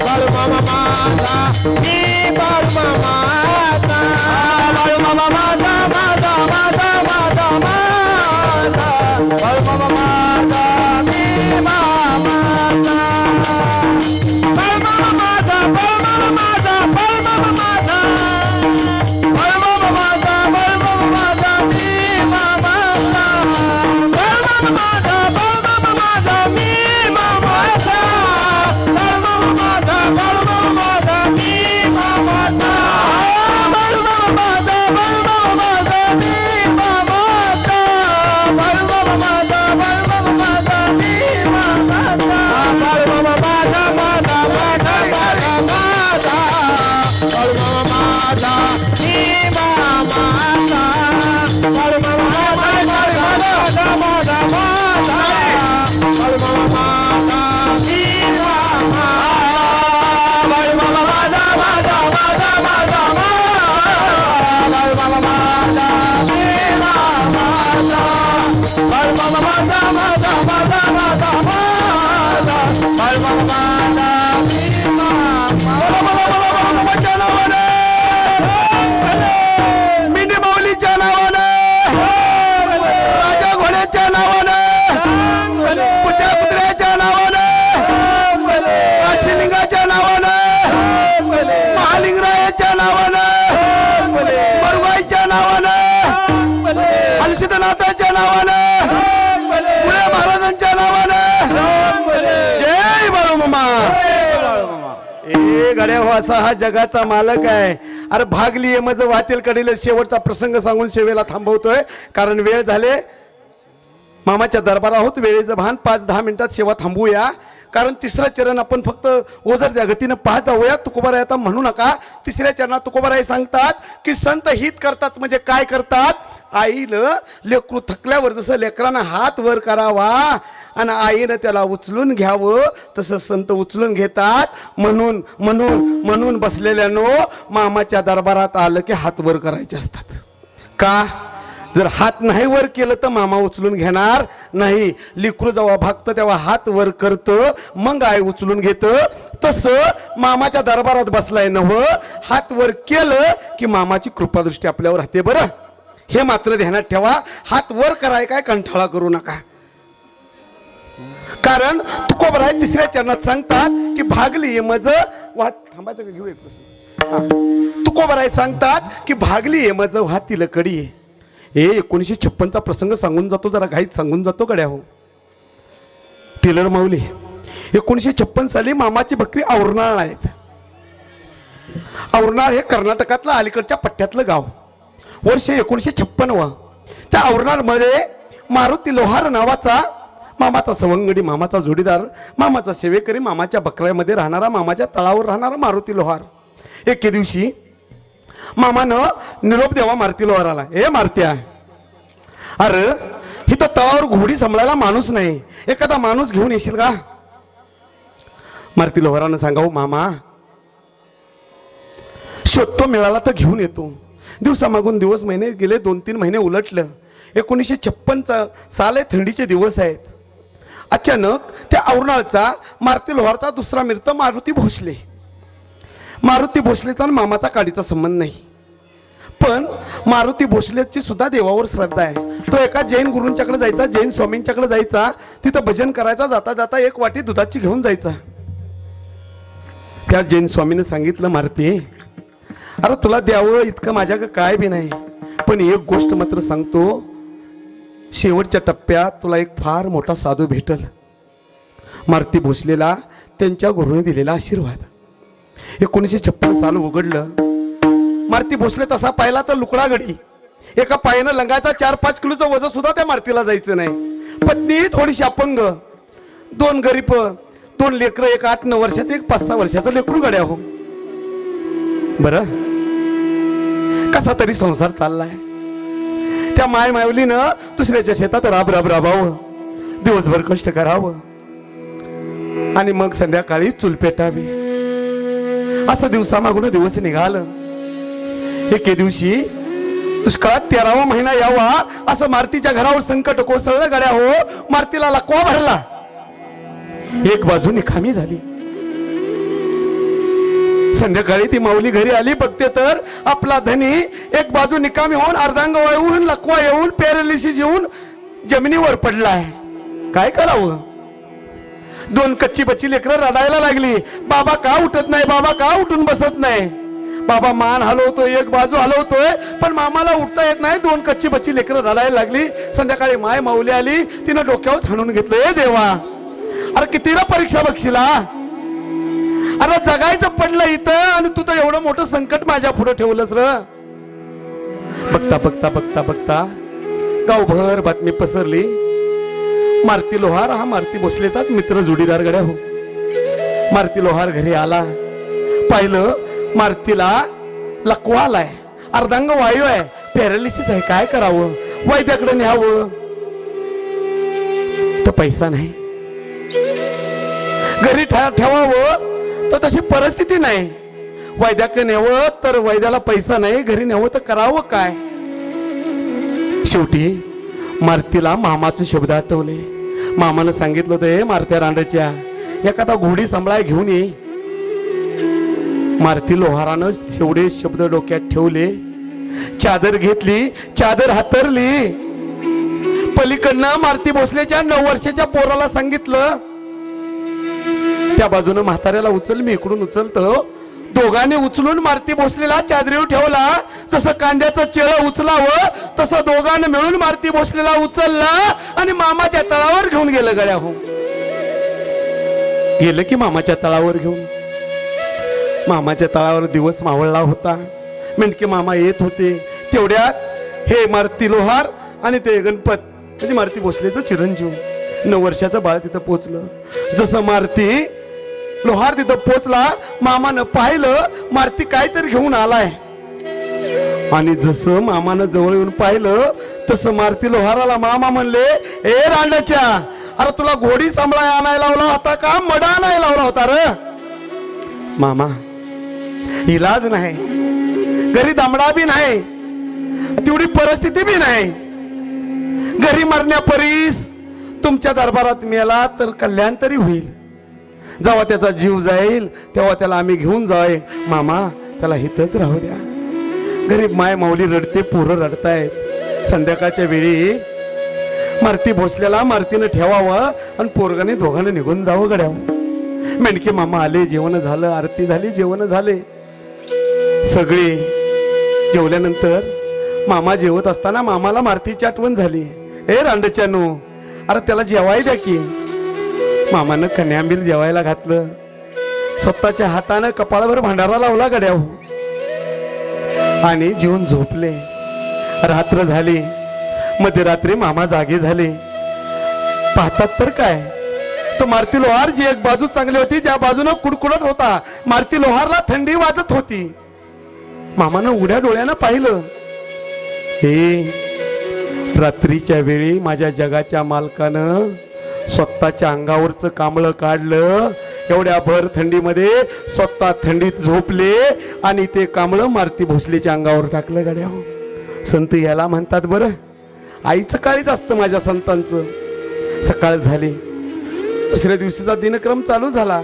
बाळू मामा माझा, मी बाळू मामाचा, बाळू मामा माझा माझा माझा माझा माझा, बाळू मामा माझा, मी मामाचा, बाळू मामा माझा, बाळू मामा माझा, बाळू मामा माझा, बाळू मामा माझा, बाळू मामा माझा, मी मामाचा, बाळू मामा माझा, बाळू मामा माझा, मी मामाचा, बाळू मामा माझा, बाळू मामा माझा, मी मामाचा, बाळू मामा माझा, बाळू मामा माझा, मी मामाचा, बाळू मामा माझा, बाळू मामा माझा, मी मामाचा, बाळू मामा माझा माझा माझा माझा माझा, बाळू मामा माझा, मी मामाचा, बाळू मामा माझा माझा माझा माझा, बाळू मामा माझा, मी मामा, बाळू मामा माझा माझा माझा माझा माझा, बाळू मामा माझा, मी मामाचा, बाळू मामा माझा माझा माझा माझा माझा, बाळू मामा माझा, मी मामा. मामाच्या नावानं, मिनी माऊलीच्या नावानं, राजा घोड्याच्या नावानं, पुत्या कुत्र्याच्या नावानं, काशीलिंगाच्या नावानं, महालिंगरायाच्या नावानं, मरवाईच्या नावानं, हलसिद्धनाथाच्या नावानं, पुणे महाराजांच्या नावानं, जय बाळू मामा. ए गड्या हो, असा हा जगाचा मालक आहे. अरे भागली ये मज वातील कडील शेवटचा प्रसंग सांगून सेवेला थांबवतोय, कारण वेळ झाले. मामाच्या दरबार आहोत, वेळेचं भान. 5-10 मिनिटात सेवा थांबवूया, कारण तिसरा चरण आपण फक्त ओझर त्या गतीनं पाहत जाऊया. तुकोबाराय आता म्हणू नका. तिसऱ्या चरणात तुकोबाराय सांगतात की संत हित करतात म्हणजे काय करतात? आईनं लेकरू थकल्यावर जसं लेकरानं हात वर करावा आणि आईनं त्याला उचलून घ्यावं, तसं संत उचलून घेतात. म्हणून म्हणून म्हणून बसलेल्यानो मामाच्या दरबारात आलं की हात वर करायचे असतात. का? जर हात नाही वर केलं तर मामा उचलून घेणार नाही. लेकरू जेव्हा भागतं तेव्हा हात वर करतं, मग आई उचलून घेतं. तसं मामाच्या दरबारात बसलाय नव्ह, हात वर केलं की मामाची कृपादृष्टी आपल्यावर राहते. बरं, हे मात्र ध्यानात ठेवा. हात वर कराय काय कंठाळा करू नका, कारण तुकोबराय तिसऱ्या चरणात सांगतात की भागली मज वाट. थांबायचं का? घेऊ एक प्रश्न. तुकोबराय सांगतात की भागली ये मज वाहतील कडी. 1956चा प्रसंग सांगून जातो, जरा घाईत सांगून जातो गड्या हो. टेलर माऊली 1956 साली मामाची बकरी औरनाळ आहेत. औरनाळ हे कर्नाटकातलं अलीकडच्या पट्ट्यातलं गाव. वर्ष 1956. त्या औरनाळमध्ये मारुती लोहार नावाचा मामाचा सवंगडी, मामाचा जोडीदार, मामाचा सेवेकरी, मामाच्या बकऱ्यामध्ये राहणारा, मामाच्या तळावर राहणारा मारुती लोहार. एके दिवशी मामानं निरोप द्यावा मारुती लोहाराला. ए मारत्या, अरे इथं तळावर घोडी सांभाळायला माणूस नाही, एखादा माणूस घेऊन येशील का? मारुती लोहारानं सांगावं, मामा शोधतो, मिळाला तर घेऊन येतो. दिवसामागून दिवस, महिने गेले, 2-3 महिने उलटलं. 1956 साल आहे, थंडीचे दिवस आहेत. अचानक त्या औरणाळचा मारुती लोहारचा दुसरा मित्र मारुती भोसले. मारुती भोसलेचा आणि मामाचा काडीचा संबंध नाही, पण मारुती भोसलेची सुद्धा देवावर श्रद्धा आहे. तो एका जैन गुरूंच्याकडे जायचा, जैन स्वामींच्याकडे जायचा, तिथं भजन करायचा, जाता जाता एक वाटी दुधाची घेऊन जायचा. त्या जैन स्वामीने सांगितलं, मारुती अरे तुला द्यावं इतकं माझ्याकडे काय बी नाही, पण एक गोष्ट मात्र सांगतो, शेवटच्या टप्प्यात तुला एक फार मोठा साधू भेटल. मारुती भोसलेला त्यांच्या गुरुने दिलेला आशीर्वाद. 1956 साल उघडलं. मारुती भोसले तसा पाहिला तर लुकडा गडी, एका पायानं लंगाचा 4-5 किलोचं वजन सुद्धा त्या मारुतीला जायचं नाही. पत्नी थोडीशी अपंग, 2 गरीब, 2 लेकरं, एक 8-9 वर्षाचं, एक 5-6 वर्षाचं लेकरू गड्या हो. बरं कसा तरी संसार चाललाय. त्या मायमावलीनं दुसऱ्याच्या शेतात राबावं, दिवसभर कष्ट करावं आणि मग संध्याकाळी चूल पेटावी. असं दिवसामागून दिवस निघालं. एके दिवशी दुष्काळात 13वा महिना यावा असं मारुतीच्या घरावर संकट कोसळलं गड्या हो. मारुतीला लकवा भरला, एक बाजू निखामी झाली. संध्याकाळी ती माऊली घरी आली, बघते तर आपला धनी एक बाजू निकामी होऊन, अर्धांग वाळून, लकवा येऊन, पॅरालिसिस येऊन जमिनीवर पडलाय. काय करावं? 2 कच्ची बच्ची लेकरं रडायला लागली, बाबा का उठत नाही, बाबा का उठून बसत नाही. बाबा मान हलवतोय, एक बाजू हलवतोय, पण मामाला उठता येत नाही. 2 कच्ची बच्ची लेकरं रडायला लागली. संध्याकाळी माय माऊली आली, तिनं डोक्यावर हाणून घेतलं, ए देवा अरे कितीला परीक्षा बक्षीला, अरे जगायचं पडलं इथं आणि तू तर एवढं मोठं संकट माझ्या पुढे ठेवलंस र. बघता बघता बघता बघता गावभर बातमी पसरली, मारुती लोहार हा मारुती भोसलेचाच मित्र, जोडीदार गड्या हो. मारुती लोहार घरी आला, पाहिलं मारुतीला लकवा आलाय, अर्धांग वायू आहे, पॅरालिसिस आहे. काय करावं? वैद्याकडे न्यावं तर पैसा नाही, घरी ठेवावं तर तशी परिस्थिती नाही. वैद्याकडे न्यावं तर वैद्याला पैसा नाही, घरी न्यावं तर करावं काय? शेवटी मारुतीला मामाचे शब्द आठवले. मामानं सांगितलं होतं, मारुत्या रांडाच्या एखादा घोडी सांभाळाय घेऊन ये. मारुती लोहारानं तेवढे शब्द डोक्यात ठेवले, चादर घेतली, चादर हातरली. पलीकडनं मारुती भोसलेच्या 9 वर्षाच्या पोराला सांगितलं, त्या बाजूनं म्हाताऱ्याला उचल, मी इकडून उचलतो. दोघांनी उचलून मारुती भोसलेला चादरीवर ठेवला. जसं कांद्याचं चेळं उचलावं तसं दोघांनी मिळून मारुती भोसलेला उचलला आणि मामाच्या तळावर घेऊन गेलं गड्या हो. गेलं की मामाच्या तळावर घेऊन. मामाच्या तळावर दिवस मावळला होता. मेंढके मामा येत होते. तेवढ्यात हे मारुती लोहार आणि ते गणपत म्हणजे मारुती भोसलेचं चिरंजीव 9 वर्षाचं बाळ तिथं पोचलं. जसं मारुती लोहार तिथं पोचला, मामानं पाहिलं मारुती काहीतरी घेऊन आलाय. आणि जसं मामानं जवळ येऊन पाहिलं तसं मारुती लोहाराला मामा म्हणले, ए रांडाच्या, अरे तुला घोडी सांभाळाय आणायला लावला होता का मडा आणायला लावला होता र? मामा इलाज नाही, घरी दामडा बी नाही, तेवढी परिस्थिती बी नाही. घरी मरण्यापरीस तुमच्या दरबारात मेला तर कल्याण तरी होईल. जेव्हा त्याचा जीव जाईल तेव्हा त्याला आम्ही घेऊन जाय. मामा त्याला हितच राहू द्या. गरीब माय माऊली रडते, पोरं रडतायत. संध्याकाळच्या वेळी मारुती भोसलेला मारुतीनं ठेवावं आणि पोरगाने दोघांना निघून जावं गड्या. मेंढके मामा आले, जेवण झालं, आरती झाली, जेवण झाले. सगळे जेवल्यानंतर मामा जेवत असताना मामाला मारुतीची आठवण झाली. ए रांडच्यानो, अरे त्याला जेवाय द्या की. मामानं कन्याबिल जेवायला घातलं. स्वतःच्या हातानं कपाळावर भांडारा लावला गड्या आणि जेवून झोपले. रात्र झाली. मध्यरात्री मामा जागे झाले. पाहतात तर काय, तो मारुती लोहार जी एक बाजू चांगली होती त्या बाजूनं कुडकुडत होता. मारुती लोहारला थंडी वाजत होती. मामानं उघड्या डोळ्यानं पाहिलं, हे रात्रीच्या वेळी माझ्या जगाच्या मालकानं स्वतःच्या अंगावरचं कांबळं काढलं. एवढ्या भर थंडीमध्ये स्वतः थंडीत झोपले आणि ते कांबळं मारुती भोसलेच्या अंगावर टाकलं. गड्या हो, संत याला म्हणतात बरं. आईचं काळीच असतं माझ्या संतांचं. सकाळ झाली, दुसऱ्या दिवशीचा दिनक्रम चालू झाला.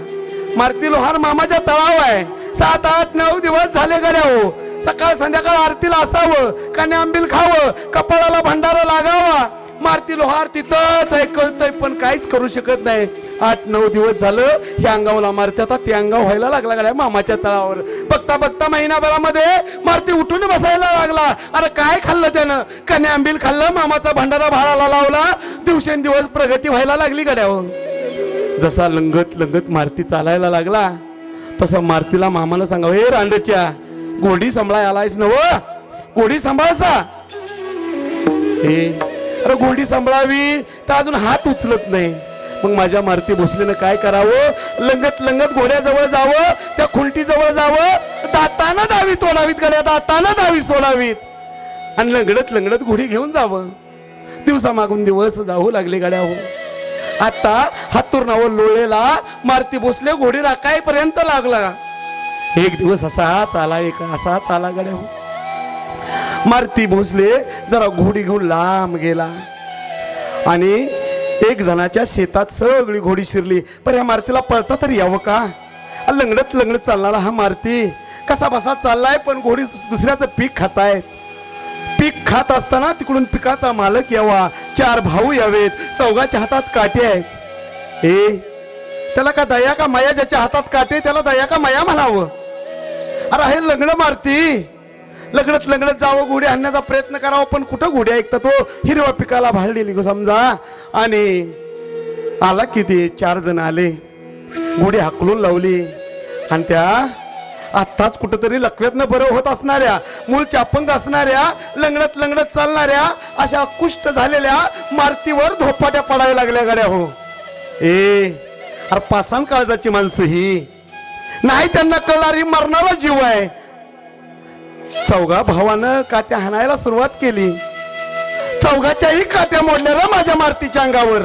मारुती लोहार मामाच्या तळाव आहे. 7, 8, 9 दिवस झाले गड्या हो. सकाळ संध्याकाळ आरतीला असावं, कान्या आंबील खावं, कपाळाला भंडारा लागावा. मारुती लोहार तिथंच आहे, कळतंय पण काहीच करू शकत नाही. 8, 9 दिवस झालं ह्या अंगावला मारुती आता ते अंगाव व्हायला लागला गड्या मामाच्या तळावर. बघता बघता महिनाभरामध्ये मारुती उठून बसायला लागला. अरे काय खाल्लं त्यानं? कान्या आंबील खाल्लं, मामाचा भंडारा भाराला लावला. दिवसेंदिवस प्रगती व्हायला लागली गड्या हो. जसा लंगत लंगत मारुती चालायला लागला तसं मारुतीला मामानं सांगावं, हे रांडच्या गोडी सांभाळाय आलायस नव, गोडी सांभाळसा. हे अरे गोडी सांभाळावी तर अजून हात उचलत नाही. मग माझ्या मारुती भोसलेनं काय करावं? लंगत लंगत घोड्याजवळ जावं, त्या खुंटीजवळ जावं, दातानं दावी तोडावीत गड्या, दातानं दावी सोडावीत आणि लंगडत लंगडत घोडी घेऊन जावं. दिवसामागून दिवस जाऊ लागले गड्या हो. आता हातुरणावर लोळलेला मारुती भोसले घोडी राखायपर्यंत लागला. एक दिवस असाच आला, एक असाच आला गड्या हो. मारुती भोसले जरा घोडी घेऊन लांब गेला आणि एक जणाच्या शेतात सगळी घोडी शिरली. पण ह्या मारुतीला पळता तरी यावं का? लंगडत लंगडत चालणारा हा मारुती कसा बसा चाललाय, पण घोडी दुसऱ्याचं पीक खाताय. पीक खात असताना तिकडून पिकाचा मालक यावा, 4 भाऊ यावेत, चौघाच्या हातात काटे आहेत. हे त्याला का दया का माया? ज्याच्या हातात काटे त्याला दया का माया म्हणावं? अरे हे लंगडं मारुती लगडत लगडत जावं, घोडी आणण्याचा प्रयत्न करावा, पण कुठं घोडी ऐकतात तो? हिरवा पिकाला भाळलेली समजा. आणि आला किती 4 जण आले, घोडी हाकलून लावली आणि त्या आत्ताच कुठंतरी लकव्यातनं बरं होत असणाऱ्या, मूळच्या अपंग असणाऱ्या, लंगडत लंगडत चालणाऱ्या अशा कुष्ठ झालेल्या मारुतीवर धोपाट्या पडायला लागल्या गड्या हो. अरे पाषाण काळजाची माणसं ही नाही, त्यांना कळणारी मरणारा जीव आहे. चौघा भावानं काट्या हाणायला सुरुवात केली. चौघाच्याही काट्या मोडल्या रे माझ्या मारुतीच्या अंगावर.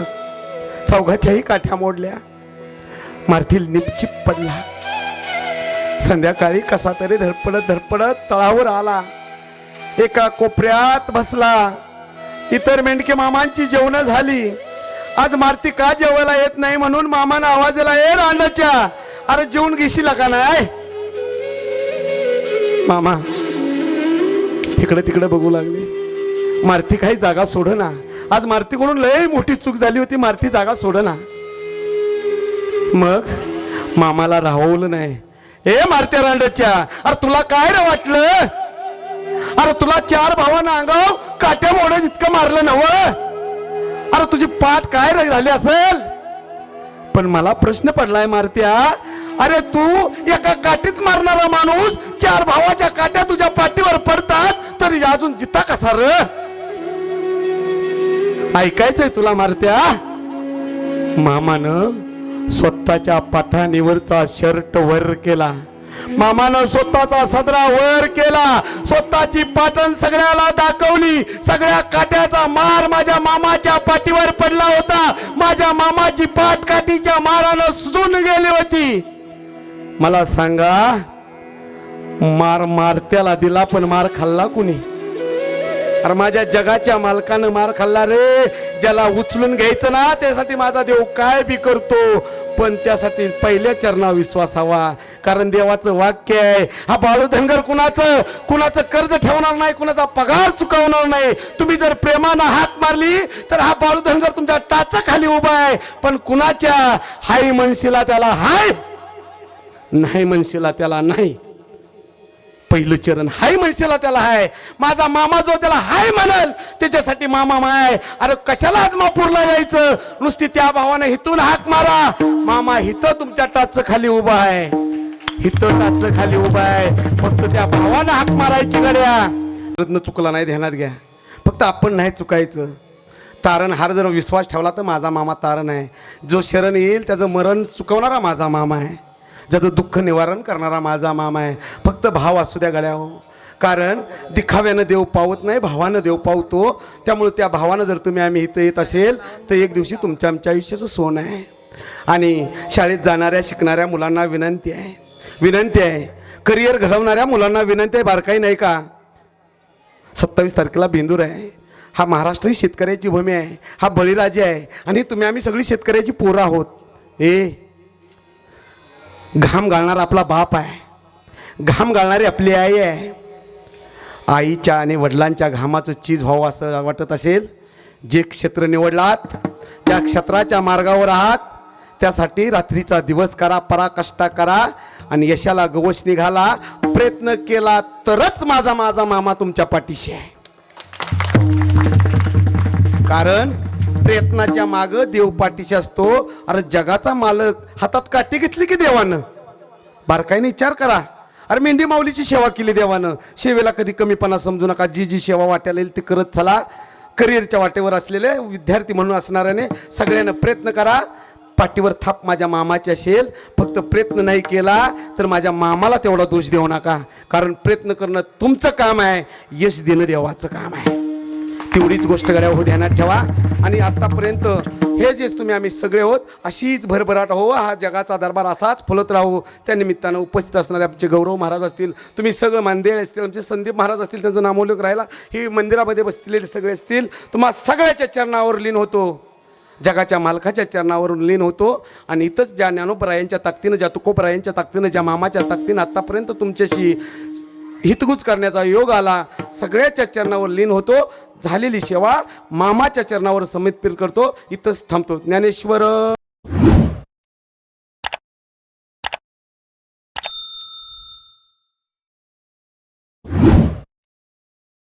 चौघाच्याही काठ्या मोडल्या. मारुती निपचिप पडला. संध्याकाळी कसा तरी धडपडत धडपडत तळावर आला. एका कोपऱ्यात बसला. इतर मेंढके मामांची जेवण झाली. आज मारुती का जेवायला येत नाही म्हणून मामानं आवाज दिला, ए रांडाच्या, अरे जेवून घेशील का नाही? मामा इकडे तिकडे बघू लागले. मारुती काही जागा सोडना. आज मारुतीकडून लय मोठी चूक झाली होती, मारुती जागा सोडना. मग मामाला राहवलं नाही. ए मारुती रांडच्या, अरे तुला काय रे वाटलं? अरे तुला 4 भावांना अंगाव काट्या मोडत इतकं मारलं नव? अरे तुझी पाठ काय रे झाली असेल? पण मला प्रश्न पडलाय मारुत्या, अरे तू एका काठीत मारणारा माणूस 4 भावाच्या काट्या तुझ्या पाठीवर पडतात तरी अजून जिता कसा र? ऐकायचंय तुला मारुत्या? मामानं स्वतःच्या पाठाणीवरचा शर्ट वर केला. मामानं स्वतःचा सदरा वर केला. स्वतःची पाटण सगळ्याला दाखवली. सगळ्या काट्याचा मार माझ्या मामाच्या पाठीवर पडला होता. माझ्या मामाची पाठ काठीच्या मारानं सुजून गेली होती. मला सांगा, मार मारत्याला दिला पण मार खाल्ला कुणी? अरे माझ्या जगाच्या मालकानं मार खाल्ला रे. ज्याला उचलून घ्यायचं ना त्यासाठी माझा देव काय बी करतो, पण त्यासाठी पहिल्या चरणावर विश्वास हवा. कारण देवाचं वाक्य आहे, हा बाळू धनगर कुणाचं कर्ज ठेवणार नाही, कुणाचा पगार चुकवणार नाही. तुम्ही जर प्रेमानं हाक मारली तर हा बाळू धनगर तुमच्या टाचा खाली उभा आहे. पण कुणाच्या हाय मनशीला त्याला हाय, नाही मनशीला त्याला नाही. पहिलं चरण हाय म्हणशीला त्याला हाय. माझा मामा जो त्याला हाय म्हणल त्याच्यासाठी मामा माय. अरे कशाला आत्मापूरला यायचं? नुसती त्या भावाने हिथून हाक मारा, मामा हिथं तुमच्या टाच खाली उभा आहे, हिथं टाच खाली उभा आहे. फक्त त्या भावानं हाक मारायची गड्या. रत्न चुकला नाही ध्यानात घ्या. फक्त आपण नाही चुकायचं. तारणहार जर विश्वास ठेवला तर माझा मामा तारण आहे. जो शरण येईल त्याचं मरण चुकवणारा माझा मामा आहे. ज्याचं दुःख निवारण करणारा माझा मामा आहे. फक्त भाव असू द्या गड्या हो. कारण दिखाव्यानं देव पावत नाही, भावानं देव पावतो. त्यामुळे त्या भावानं जर तुम्ही आम्ही इथं येत असेल तर एक दिवशी तुमच्या आमच्या आयुष्याचं सोनं आहे. आणि शाळेत जाणाऱ्या शिकणाऱ्या मुलांना विनंती आहे, करिअर घडवणाऱ्या मुलांना विनंती आहे, बारकाई नाही का. 27 तारखेला बेंदूर आहे. हा महाराष्ट्र ही शेतकऱ्याची भूमी आहे, हा बळीराजा आहे आणि तुम्ही आम्ही सगळी शेतकऱ्याची पोरं आहोत. घाम गाळणारा आपला बाप आहे, घाम गाळणारी आपली आई आहे. आईच्या आणि वडिलांच्या घामाचं चीज व्हावं असं वाटत असेल, जे क्षेत्र निवडलात त्या क्षेत्राच्या मार्गावर आहात. त्यासाठी रात्रीचा दिवस करा, पराकष्ट करा आणि यशाला गवश निघाला. प्रयत्न केला तरच माझा मामा तुमच्या पाठीशी आहे. कारण प्रयत्नाच्या मागं देव पाठीशी असतो. अरे जगाचा मालक हातात काठी घेतली की देवानं. बारकाईने विचार करा. अरे मेंढी माऊलीची सेवा केली देवानं. सेवेला कधी कमीपणा समजू नका. जी सेवा वाट्याला येईल ती करत चला. करिअरच्या वाटेवर असलेले विद्यार्थी म्हणून असणाऱ्याने सगळ्यांना प्रयत्न करा. पाठीवर थाप माझ्या मामाची असेल. फक्त प्रयत्न नाही केला तर माझ्या मामाला तेवढा दोष देऊ नका. कारण प्रयत्न करणं तुमचं काम आहे, यश देणं देवाचं काम आहे. तेवढीच गोष्ट गड्या हो ध्यानात ठेवा. आणि आत्तापर्यंत हे जे तुम्ही आम्ही सगळे आहोत अशीच भरभराट हो. हा जगाचा दरबार असाच फुलत राहू. त्या निमित्तानं उपस्थित असणारे आमचे गौरव महाराज असतील, तुम्ही सगळं मानदेळ असतील, आमचे संदीप महाराज असतील, त्यांचं नामोल्लेख राहिला. ही मंदिरामध्ये बसलेले सगळे असतील. तुम्हा सगळ्याच्या चरणावर लीन होतो, जगाच्या मालकाच्या चरणावरून लीन होतो. आणि इथंच ज्या ज्ञानोबरायांच्या ताकदीनं, ज्या तुकोबरायांच्या ताकदीनं, ज्या मामाच्या ताकदीनं आत्तापर्यंत तुमच्याशी हितगुज करण्याचा योग आला, सगळ्याच्या चरणावर लीन होतो. झालेली सेवा मामाच्या चरणावर समर्पित करतो. इथंच थांबतो. ज्ञानेश्वर